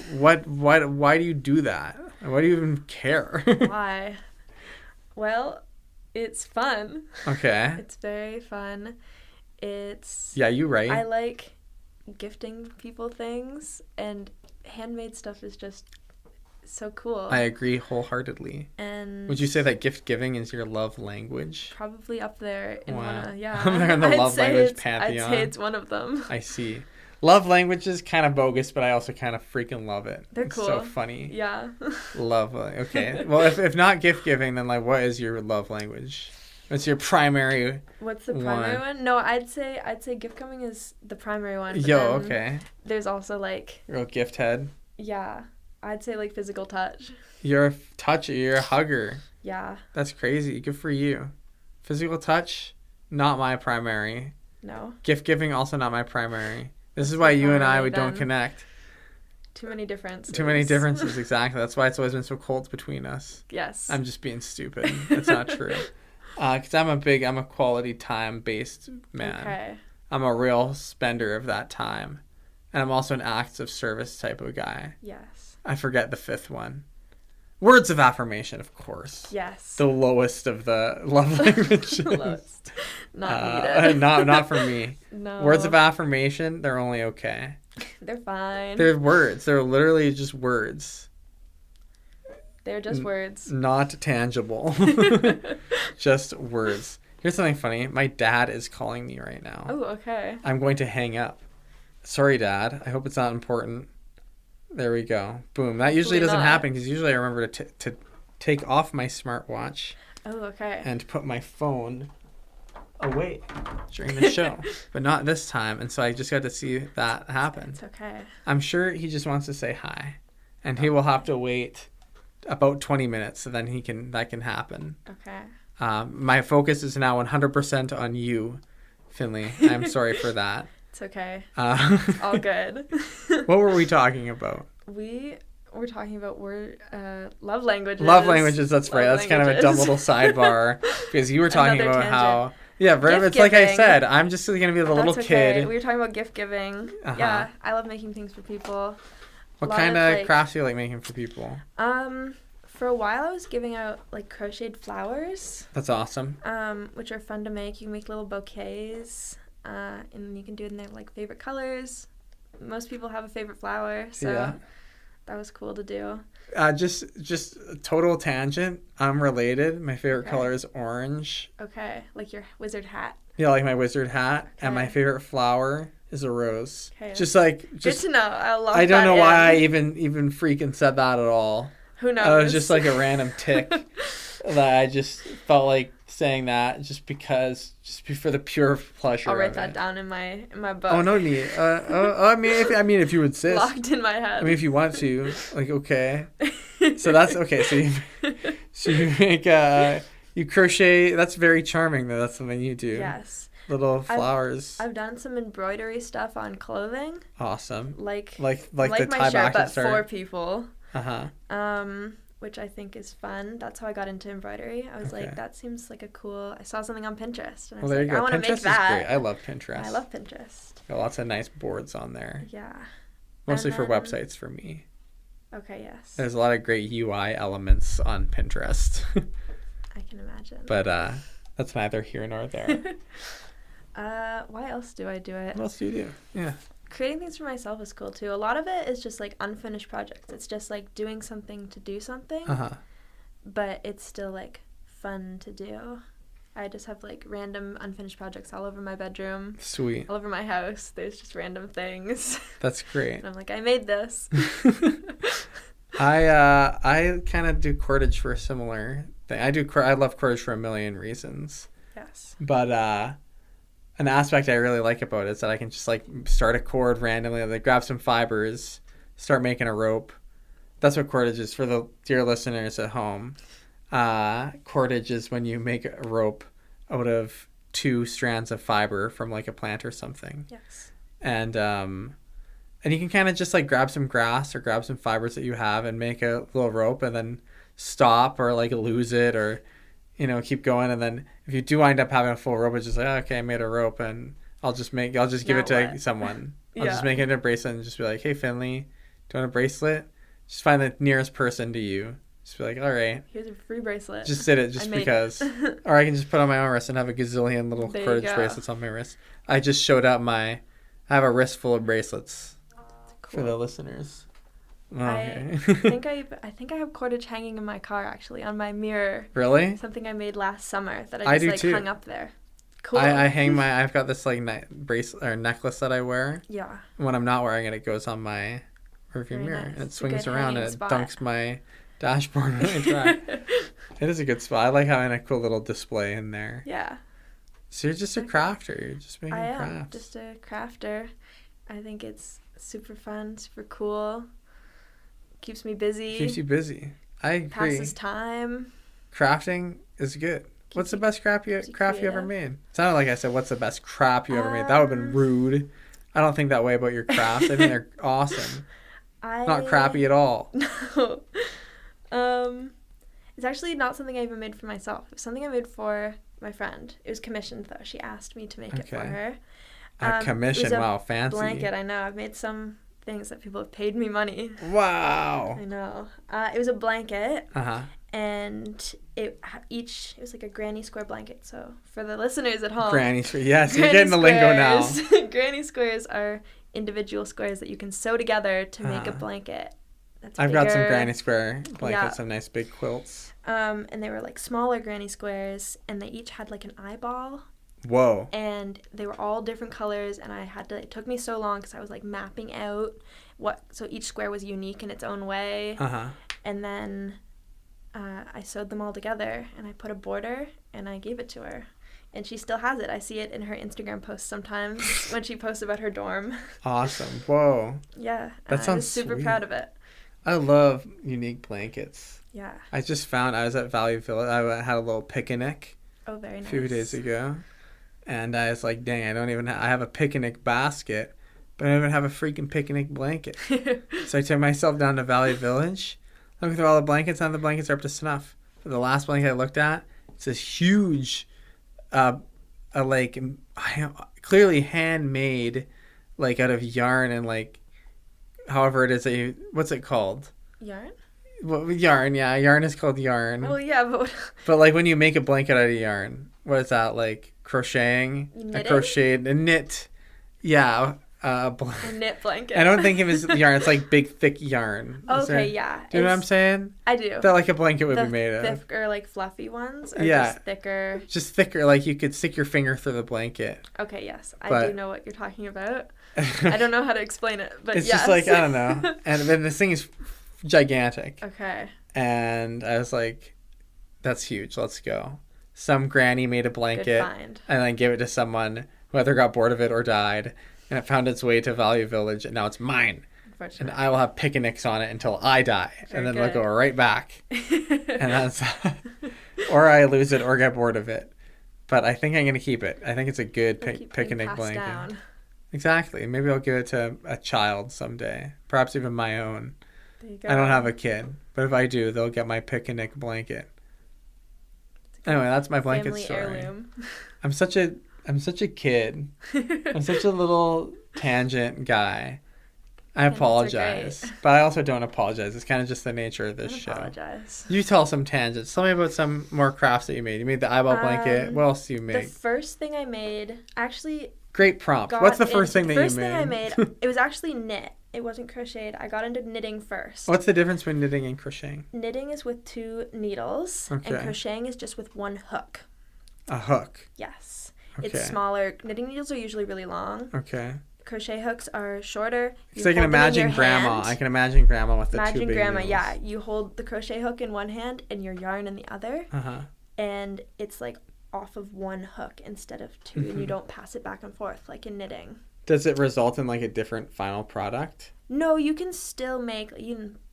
why do you do that? Why do you even care? Why? Well, it's fun. Okay. It's very fun. Yeah, you right. I like gifting people things, and handmade stuff is just so cool. I agree wholeheartedly. And would you say that gift giving is your love language? Probably up there in wow. one of, yeah. I'm there in the love language I'd pantheon. say it's one of them. I see. Love language is kind of bogus, but I also kind of freaking love it. They're cool. It's so funny. Yeah. Love. Okay. Well, if not gift giving, then like, what is your love language? What's your primary? What's the primary one? No, I'd say gift giving is the primary one. Yo, okay. There's also like real gift head. Yeah, I'd say like physical touch. You're a hugger. Yeah. That's crazy. Good for you. Physical touch, not my primary. No. Gift giving, also not my primary. This is why you and I don't connect. Too many differences. Too many differences, exactly. That's why it's always been so cold between us. Yes. I'm just being stupid. That's not true. Because I'm a quality time-based man. Okay. I'm a real spender of that time. And I'm also an acts of service type of guy. Yes. I forget the fifth one. Words of affirmation, of course. Yes. The lowest of the love languages. Lowest. Not needed. Not for me. No. Words of affirmation, they're only okay. They're fine. They're words. They're literally just words. They're just words. Not tangible. Just words. Here's something funny. My dad is calling me right now. Oh, okay. I'm going to hang up. Sorry, Dad. I hope it's not important. There we go. Boom. That usually doesn't happen because usually I remember to take off my smartwatch. Oh, okay. And put my phone away during the show. But not this time. And so I just got to see that happen. It's okay. I'm sure he just wants to say hi. And he will have to wait about 20 minutes so then that can happen. Okay. My focus is now 100% on you, Finnley. I'm sorry for that. It's okay. It's all good. What were we talking about? We were talking about love languages. Love languages, that's right. That's kind of a dumb little sidebar because you were talking about how... Yeah, it's like I said, I'm just going to be the little kid. We were talking about gift giving. Uh-huh. Yeah, I love making things for people. What kind of crafts do you like making for people? For a while I was giving out like crocheted flowers. That's awesome. Which are fun to make. You can make little bouquets, and you can do it in their like favorite colors. Most people have a favorite flower, so that was cool to do. Just a total tangent, unrelated. My favorite color is orange. Okay, like your wizard hat. Yeah, like my wizard hat, and my favorite flower is a rose. Okay, just good to know. I don't know why I even freaking said that at all. Who knows? It was just like a random tick that I just felt like saying that just for the pure pleasure. I'll write that down in my book. Oh no need. I mean if you would insist. Locked in my head. I mean if you want to, like okay. So that's okay. So you make you crochet. That's very charming though. That's something you do. Yes. Little flowers. I've done some embroidery stuff on clothing. Awesome. Like the my tie shirt, but for people. Which I think is fun. That's how I got into embroidery. I was like, that seems like a cool... I saw something on Pinterest. And I was like, I want to make that. Pinterest is great. I love Pinterest. I love Pinterest. Got lots of nice boards on there. Yeah. Mostly for websites for me. Okay, yes. There's a lot of great UI elements on Pinterest. I can imagine. But that's neither here nor there. Why else do I do it? What else do you do? Yeah. Creating things for myself is cool too. A lot of it is just like unfinished projects. It's just like doing something to do something, but it's still like fun to do. I just have like random unfinished projects all over my bedroom. Sweet. All over my house. There's just random things. That's great. And I'm like, I made this. I kind of do cordage for a similar thing. I love cordage for a million reasons. Yes. But an aspect I really like about it is that I can just like start a cord randomly, like grab some fibers, start making a rope. That's what cordage is for the dear listeners at home. Cordage is when you make a rope out of 2 strands of fiber from like a plant or something. Yes. And And you can kind of just like grab some grass or grab some fibers that you have and make a little rope and then stop or like lose it or, you know, keep going. And then if you do wind up having a full rope, it's just like, oh, okay, I made a rope and I'll just give it to someone. I'll just make it into a bracelet and just be like, hey, Finnley, do you want a bracelet? Just find the nearest person to you. Just be like, all right. Here's a free bracelet. Just did it just because. Or I can just put on my own wrist and have a gazillion little cordage bracelets on my wrist. I just showed up I have a wrist full of bracelets for the listeners. Okay. I think I have cordage hanging in my car, actually, on my mirror. Really? Something I made last summer that I just hung up there. Cool. I've got this like bracelet or necklace that I wear. Yeah. When I'm not wearing it, it goes on my rearview mirror and it swings around and it dunks my dashboard when I drive. It is a good spot. I like having a cool little display in there. Yeah. So you're just a crafter. You're just making crafts. I am just a crafter. I think it's super fun, super cool. Keeps me busy. Keeps you busy. I agree. Passes time. Crafting is good. What's the best crap you ever made? It sounded like I said, what's the best crap you ever made? That would have been rude. I don't think that way about your crafts. I think they're awesome. Not crappy at all. No. It's actually not something I even made for myself. It was something I made for my friend. It was commissioned, though. She asked me to make it for her. A commission? Wow, fancy. Blanket, I know. I've made some things that people have paid me money. Wow. I know. It was a blanket. Uh-huh. And it was like a granny square blanket. So for the listeners at home, granny square. Yes, you're getting the lingo now. Granny squares are individual squares that you can sew together to make a blanket. I've got some granny square blankets, some nice big quilts. And they were like smaller granny squares, and they each had like an eyeball. Whoa. And they were all different colors, and it took me so long because I was like mapping out so each square was unique in its own way. Uh-huh. And then I sewed them all together, and I put a border, and I gave it to her. And she still has it. I see it in her Instagram posts sometimes when she posts about her dorm. Awesome. Whoa. Yeah. That sounds I was super proud of it. I love unique blankets. Yeah. I just found I was at Value Village. I had a little picnic. Oh, very nice. A few days ago. And I was like, dang, I have a picnic basket, but I don't even have a freaking picnic blanket. So I took myself down to Valley Village, looking through all the blankets, and the blankets are up to snuff. But the last blanket I looked at, it's this huge, clearly handmade, like out of yarn and like, however it is what's it called? Yarn? Well, yarn, yeah. Yarn is called yarn. Well, yeah, but... But like when you make a blanket out of yarn, what is that, like crocheting? Knitting? A knit. Yeah. A knit blanket. I don't think of it as yarn. It's like big, thick yarn. Yeah. Do you know what I'm saying? I do. That like a blanket would be made of. Thicker, like fluffy ones? Or just thicker? Just thicker. Like you could stick your finger through the blanket. Okay, yes. I do know what you're talking about. I don't know how to explain it, but it's yes. Just like, I don't know. And then this thing is gigantic. Okay. And I was like, that's huge. Let's go. Some granny made a blanket. Good find. And then gave it to someone who either got bored of it or died. And it found its way to Value Village, and now it's mine. And I will have picnics on it until I die. And then it'll go right back. And that's... or I lose it or get bored of it. But I think I'm going to keep it. I think it's a good picnic blanket. Down. Exactly. Maybe I'll give it to a child someday. Perhaps even my own. There you go. I don't have a kid. But if I do, they'll get my picnic blanket. Anyway, that's my blanket family story. Heirloom. I'm such a kid. I'm such a little tangent guy. I apologize. But I also don't apologize. It's kind of just the nature of this show. Apologize. You tell some tangents. Tell me about some more crafts that you made. You made the eyeball blanket. What else do you make? The first thing I made, actually... Great prompt. What's the first thing that you made? The first thing I made, it was actually knit. It wasn't crocheted. I got into knitting first. What's the difference between knitting and crocheting? Knitting is with 2 needles, and crocheting is just with 1 hook. A hook? Yes. Okay. It's smaller. Knitting needles are usually really long. Okay. Crochet hooks are shorter. So I can imagine grandma. I can imagine grandma with the 2 big Imagine grandma, needles. yeah. You hold the crochet hook in one hand and your yarn in the other. Uh-huh. And it's like off of 1 hook instead of 2, and you don't pass it back and forth like in knitting. Does it result in like a different final product? No, you can still make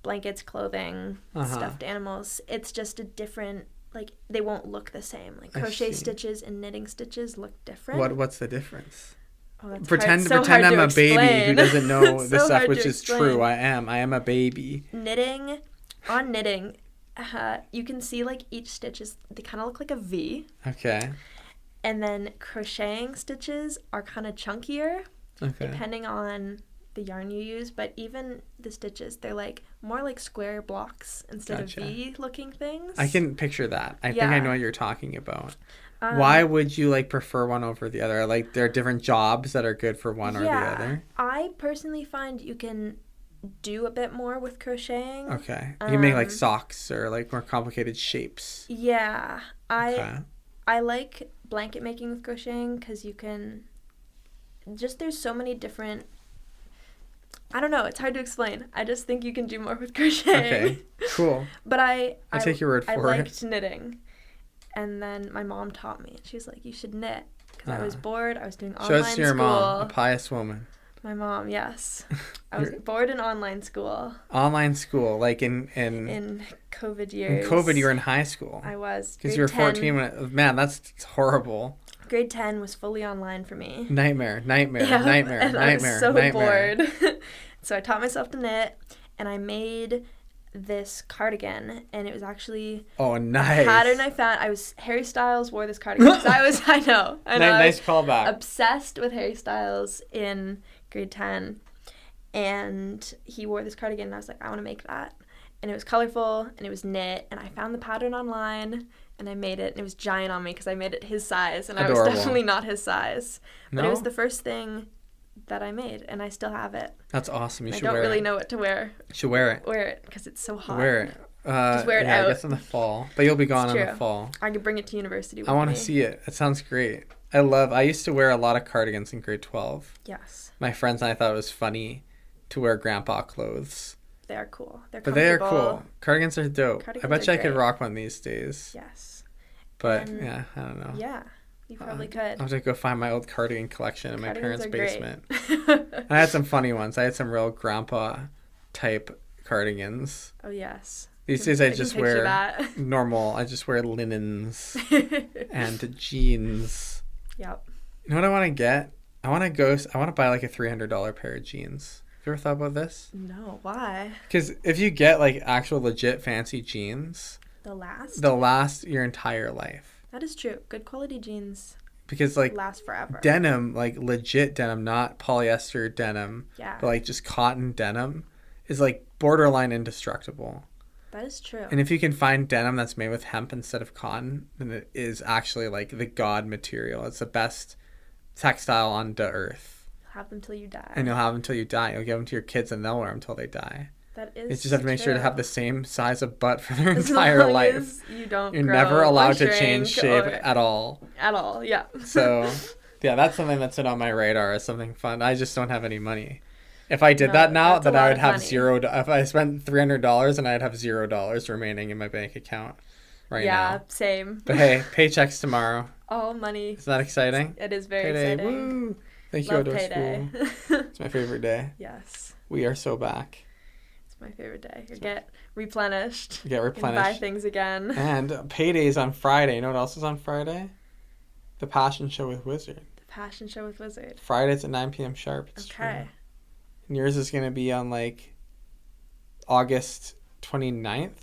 blankets, clothing, stuffed animals. It's just a different, like, they won't look the same. Like crochet stitches and knitting stitches look different. What's the difference? Oh, that's pretend hard. So hard I'm to a baby explain. who doesn't know So this stuff, hard which to is explain. true. I am a baby. Knitting, you can see like each stitch they kind of look like a V. Okay. And then crocheting stitches are kind of chunkier, Okay. depending on the yarn you use. But even the stitches, they're like more like square blocks instead Gotcha. of V-looking things. I can picture that. I think I know what you're talking about. Why would you like prefer one over the other? Like there are different jobs that are good for one or the other. I personally find you can do a bit more with crocheting. Okay. You can make like socks or like more complicated shapes. Yeah. Okay. I like blanket making with crocheting because you can there's so many different, I don't know, it's hard to explain. I just think you can do more with crocheting. Okay, cool. But I take your word for it. I liked knitting. And then my mom taught me. She was like, you should knit. Because I was bored. I was doing online school. Show us your mom, a pious woman. My mom, yes. I was bored in online school. Online school, like in COVID years. In COVID, you were in high school. I was. Because you were 14 man, that's horrible. Grade 10 was fully online for me. Nightmare. And I was so bored. So I taught myself to knit, and I made this cardigan, and it was actually nice a pattern I found. Harry Styles wore this cardigan. I know. Nice callback. Obsessed with Harry Styles in grade 10, and he wore this cardigan, and I was like, I want to make that. And it was colorful, and it was knit, and I found the pattern online, and I made it, and it was giant on me because I made it his size, and Adorable. I was definitely not his size. But it was the first thing that I made, and I still have it. That's awesome. You should wear wear it. I don't really it. know what to wear. You should wear it. Wear it because it's so hot. Wear it. Just wear it out. I guess in the fall. But you'll be gone in the fall. I could bring it to university with me. I want to see it. It sounds great. I used to wear a lot of cardigans in grade 12. Yes. My friends and I thought it was funny to wear grandpa clothes. They are cool. They are cool. Cardigans are dope. Cardigans I bet you I could great. rock one these days. Yes. But yeah, I don't know. Yeah. You probably could. I'll have to go find my old cardigan collection in my parents' basement. Great. I had some funny ones. I had some real grandpa type cardigans. Oh, yes. These days I just wear normal. I just wear linens and jeans. Yep. You know what I want to get? I want to buy like a $300 pair of jeans. Have you ever thought about this? No. Why? Because if you get like actual legit fancy jeans, they'll last your entire life. That is true. Good quality jeans. Because like last forever. Denim, like legit denim, not polyester denim, but like just cotton denim, is like borderline indestructible. That is true. And if you can find denim that's made with hemp instead of cotton, then it is actually like the god material. It's the best textile on the earth. You'll have them till you die. And you'll have them till you die. You'll give them to your kids and they'll wear them till they die. That is You just have to make true. sure to have the same size of butt for their entire life. You're never allowed to change shape at all. At all, yeah. So, yeah, that's something that's on my radar as something fun. I just don't have any money. If I did that now, then I would have zero. If I spent $300, and I'd have $0 remaining in my bank account now. Yeah, same. But hey, paychecks tomorrow. All money. Isn't that exciting? It is very payday. exciting. Woo! Thank you, Love outdoor payday. school. It's my favorite day. Yes. We are so back. My favorite day. You get replenished. Get replenished. And buy things again. And payday's on Friday. You know what else is on Friday? The Passion Show with Wizard. The Passion Show with Wizard. Fridays at 9 p.m. sharp. It's okay. True. And yours is going to be on like August 29th.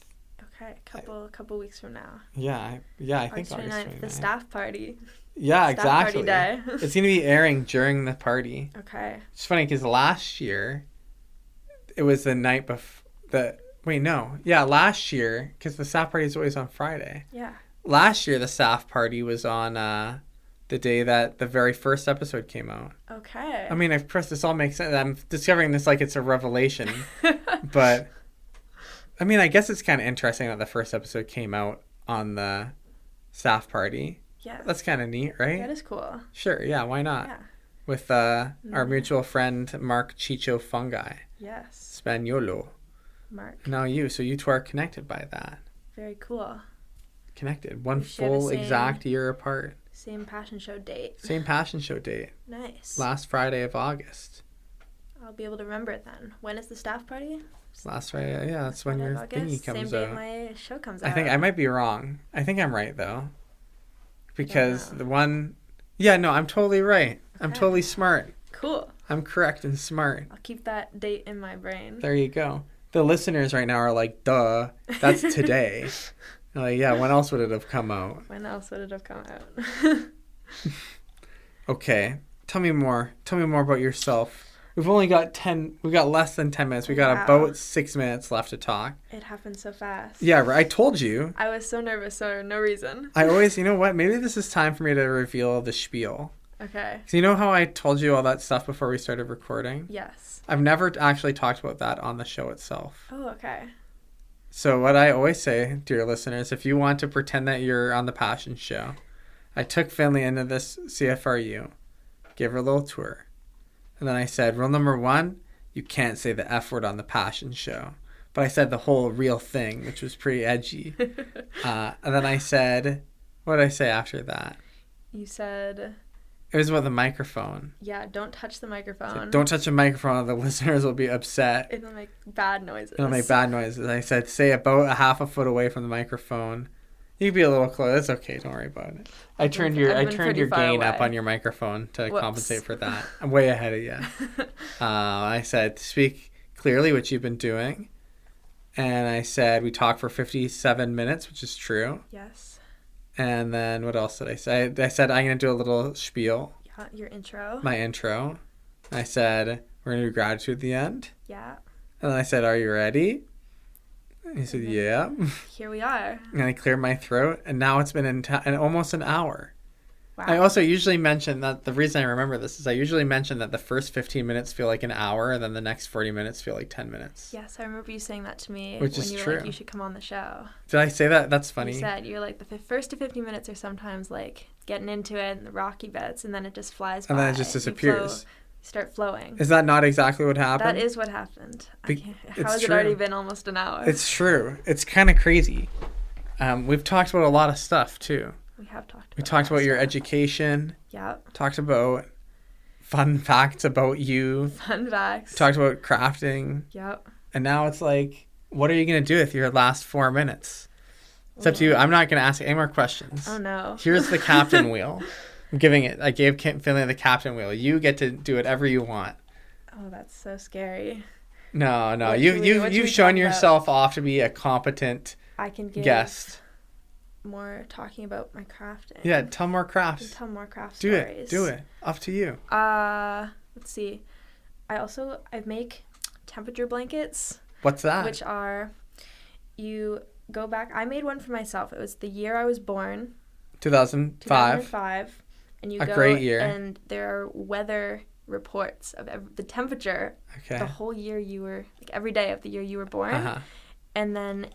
Okay, couple weeks from now. Yeah, I think August 29th. The staff party. Yeah, staff exactly. Party day. It's going to be airing during the party. Okay. It's funny because last year it was the night before. Last year, because the staff party is always on Friday. Yeah. Last year, the staff party was on the day that the very first episode came out. Okay. I mean, of course, this all makes sense. I'm discovering this like it's a revelation. But, I mean, I guess it's kind of interesting that the first episode came out on the staff party. Yeah. That's kind of neat, right? That is cool. Sure, yeah, why not? Yeah. With our mutual friend, Mark Chicho Fungi. Yes. Spaniolo. Mark. Now you. So you two are connected by that. Very cool. Connected. One full exact year apart. Same Passion Show date. Same Passion Show date. Nice. Last Friday of August. I'll be able to remember it then. When is the staff party? Last Friday. Yeah, that's when your thingy comes out. Same day my show comes out. I think I might be wrong. I think I'm right though. Because the one Yeah, no, I'm totally right. I'm Okay. totally smart. Cool. I'm correct and smart. I'll keep that date in my brain. There you go. The listeners right now are like, duh, that's today. Like, yeah, when else would it have come out? When else would it have come out? Okay. Tell me more. Tell me more about yourself. We've got less than 10 minutes. We got about 6 minutes left to talk. It happened so fast. Yeah, I told you. I was so nervous for no reason. I always, you know what? Maybe this is time for me to reveal the spiel. Okay. So you know how I told you all that stuff before we started recording? Yes. I've never actually talked about that on the show itself. Oh, okay. So what I always say, dear listeners, if you want to pretend that you're on the Passion Show, I took Finnley into this CFRU, gave her a little tour. And then I said, rule number 1, you can't say the F word on the Passion Show. But I said the whole real thing, which was pretty edgy. And then I said, what did I say after that? You said... It was about the microphone. Yeah, don't touch the microphone. Don't touch the microphone. The listeners will be upset. It'll make bad noises. It'll make bad noises. I said, say about a half a foot away from the microphone. You can be a little close. It's okay. Don't worry about it. I turned your gain up on your microphone to compensate for that. I'm way ahead of you. I said, speak clearly, which you've been doing. And I said, we talked for 57 minutes, which is true. Yes. And then what else did I say? I said, I'm going to do a little spiel. Yeah, your intro. My intro. I said, we're going to do gratitude at the end. Yeah. And then I said, are you ready? And he said, yeah. Here we are. And I cleared my throat. And now it's been in almost an hour. Wow. I also usually mention that the reason I remember this is I usually mention that the first 15 minutes feel like an hour and then the next 40 minutes feel like 10 minutes. Yes, I remember you saying that to me. Which when is you were true. Like, you should come on the show. Did I say that? That's funny. You said you're like the first to 15 minutes are sometimes like getting into it and the rocky bits, and then it just flies by. And then it just disappears. Start flowing. Is that not exactly what happened? That is what happened. How has it true. already been almost an hour? It's true. It's kind of crazy. We've talked about a lot of stuff too. We have talked. We talked about your education. Yep. Talked about fun facts about you. Fun facts. Talked about crafting. Yep. And now it's like, what are you going to do with your last 4 minutes? It's up to you. I'm not going to ask any more questions. Oh, no. Here's the captain wheel. I gave Finnley the captain wheel. You get to do whatever you want. Oh, that's so scary. No. What You've shown yourself off to be a competent I can give guest. More talking about my crafting. Yeah, tell more crafts. Tell more craft stories. stories. Do it. Up to you. Let's see. I make temperature blankets. What's that? Which are, you go back. I made one for myself. It was the year I was born. 2005. And you a go great year. And there are weather reports of the temperature. Okay. The whole year you were, like every day of the year you were born. Uh-huh. And then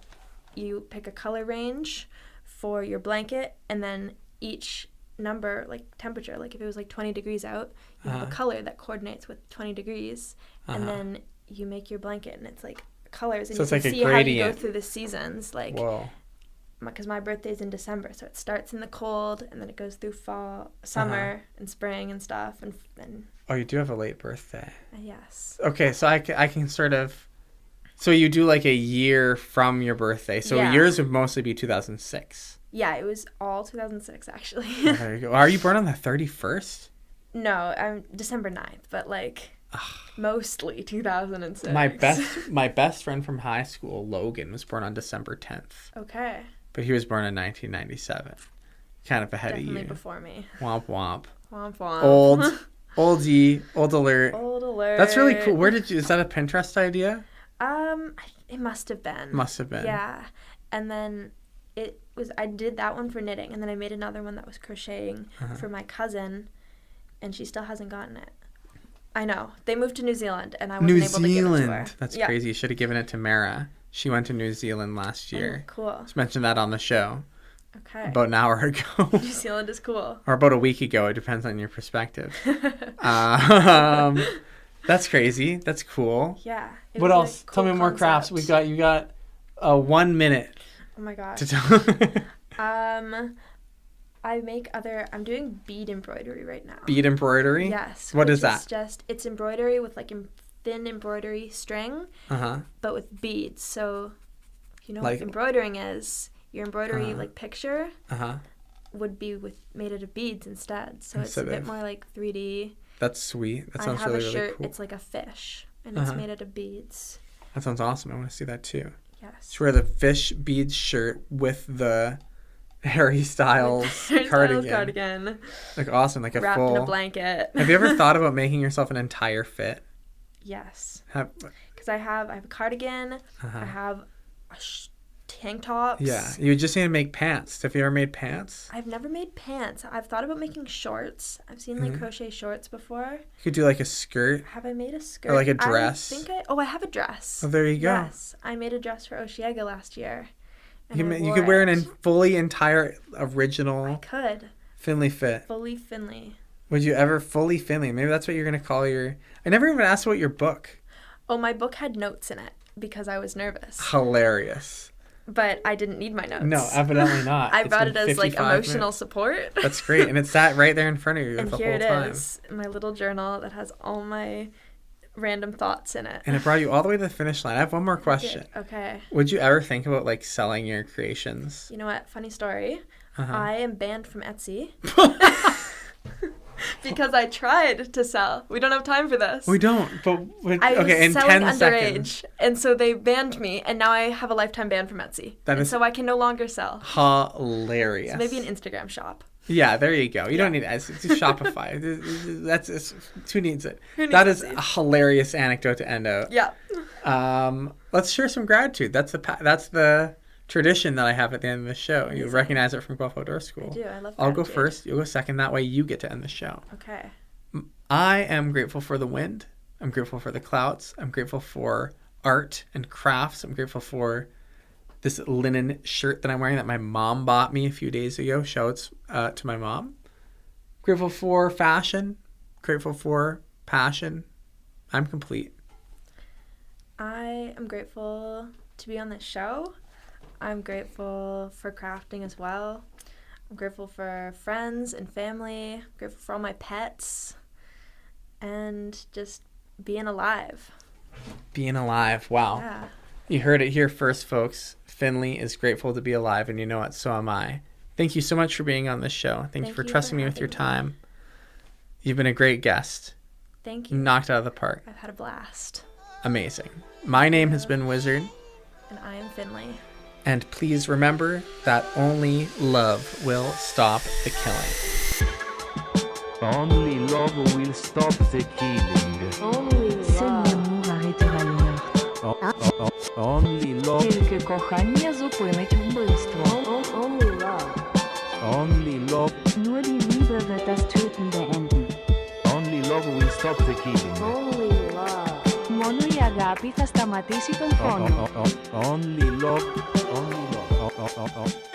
you pick a color range for your blanket, and then each number, like temperature, like if it was like 20 degrees out, you have a color that coordinates with 20 degrees, and then you make your blanket, and it's like colors, and so you can like see how you go through the seasons, like, because my birthday's in December, so it starts in the cold, and then it goes through fall, summer, and spring and stuff, and then... Oh, you do have a late birthday. Yes. Okay, so I can sort of... So you do like a year from your birthday. So yours would mostly be 2006. Yeah, it was all 2006, actually. Oh, there you go. Are you born on the 31st? No, I'm December 9th, but like mostly 2006. My best friend from high school, Logan, was born on December 10th. Okay. But he was born in 1997. Kind of ahead Definitely of you. Before me. Womp womp. Womp womp. Old alert. Old alert. That's really cool. Is that a Pinterest idea? It must have been. Must have been. Yeah. And then I did that one for knitting, and then I made another one that was crocheting for my cousin, and she still hasn't gotten it. I know. They moved to New Zealand, and I wasn't able to give it to her. That's crazy. You should have given it to Mara. She went to New Zealand last year. Oh, cool. Just mentioned that on the show. Okay. About an hour ago. New Zealand is cool. Or about a week ago. It depends on your perspective. That's crazy. That's cool. Yeah. What else? Cool. Tell me more crafts. You got 1 minute. Oh my gosh. To tell. I'm doing bead embroidery right now. Bead embroidery? Yes. What is that? It's embroidery with like thin embroidery string, but with beads. So, you know what embroidering is? Your embroidery like picture would be made out of beads instead. So it's a bit more like 3D. That's sweet. That sounds really, really cool. I have a shirt. It's like a fish, and it's made out of beads. That sounds awesome. I want to see that too. Yes. So wear the fish beads shirt with the Harry Styles cardigan. Like awesome, like a wrapped full... in a blanket. Have you ever thought about making yourself an entire fit? Yes. Because I have a cardigan. I have a tank tops. Yeah, you just need to make pants. Have you ever made pants? I've never made pants. I've thought about making shorts. I've seen like crochet shorts before. You could do like a skirt. Have I made a skirt? Or like a dress? I have a dress. Oh, there you go. Yes, I made a dress for Oshiega last year. You could wear an fully entire original. I could. Finnley fit. Fully Finnley. Would you ever fully Finnley? Maybe that's what you're gonna call your. I never even asked about your book. Oh, my book had notes in it because I was nervous. Hilarious. But I didn't need my notes. No, evidently not. I brought it as like emotional support. That's great, and it's sat right there in front of you and the here whole time. It is, my little journal that has all my random thoughts in it. And it brought you all the way to the finish line. I have one more question. Okay. Would you ever think about like selling your creations? You know what? Funny story. I am banned from Etsy. Because I tried to sell. We don't have time for this. We don't. But I was in selling 10 underage, seconds. And so they banned me, and now I have a lifetime ban from Etsy. So I can no longer sell. Hilarious. So maybe an Instagram shop. Yeah, there you go. You don't need Etsy. It's Shopify. Who needs it? That is a hilarious anecdote to end out. Yeah. Let's share some gratitude. That's the tradition that I have at the end of the show. You recognize it from Guelph Outdoor School. I do. I love gratitude. I'll go first. You'll go second. That way you get to end the show. Okay. I am grateful for the wind. I'm grateful for the clouds. I'm grateful for art and crafts. I'm grateful for this linen shirt that I'm wearing that my mom bought me a few days ago. Shouts to my mom. Grateful for fashion. Grateful for passion. I'm complete. I am grateful to be on this show. I'm grateful for crafting as well. I'm grateful for friends and family. I'm grateful for all my pets. And just being alive. Being alive. Wow. Yeah. You heard it here first, folks. Finnley is grateful to be alive, and you know what? So am I. Thank you so much for being on this show. Thank you for trusting me with your time. You've been a great guest. Thank you. You knocked it out of the park. I've had a blast. Amazing. My name has been Wizard. And I am Finnley. And please remember that only love will stop the killing. Only love will stop the killing. Only l'amour arrêtera le meurtre. Only love. Тільки кохання зупинить вбивство. Only love. Only love. Nur die Liebe wird das Töten beenden. Only love will stop the killing. Only love. Μόνο η αγάπη θα σταματήσει τον πόνο. Only love. Only love.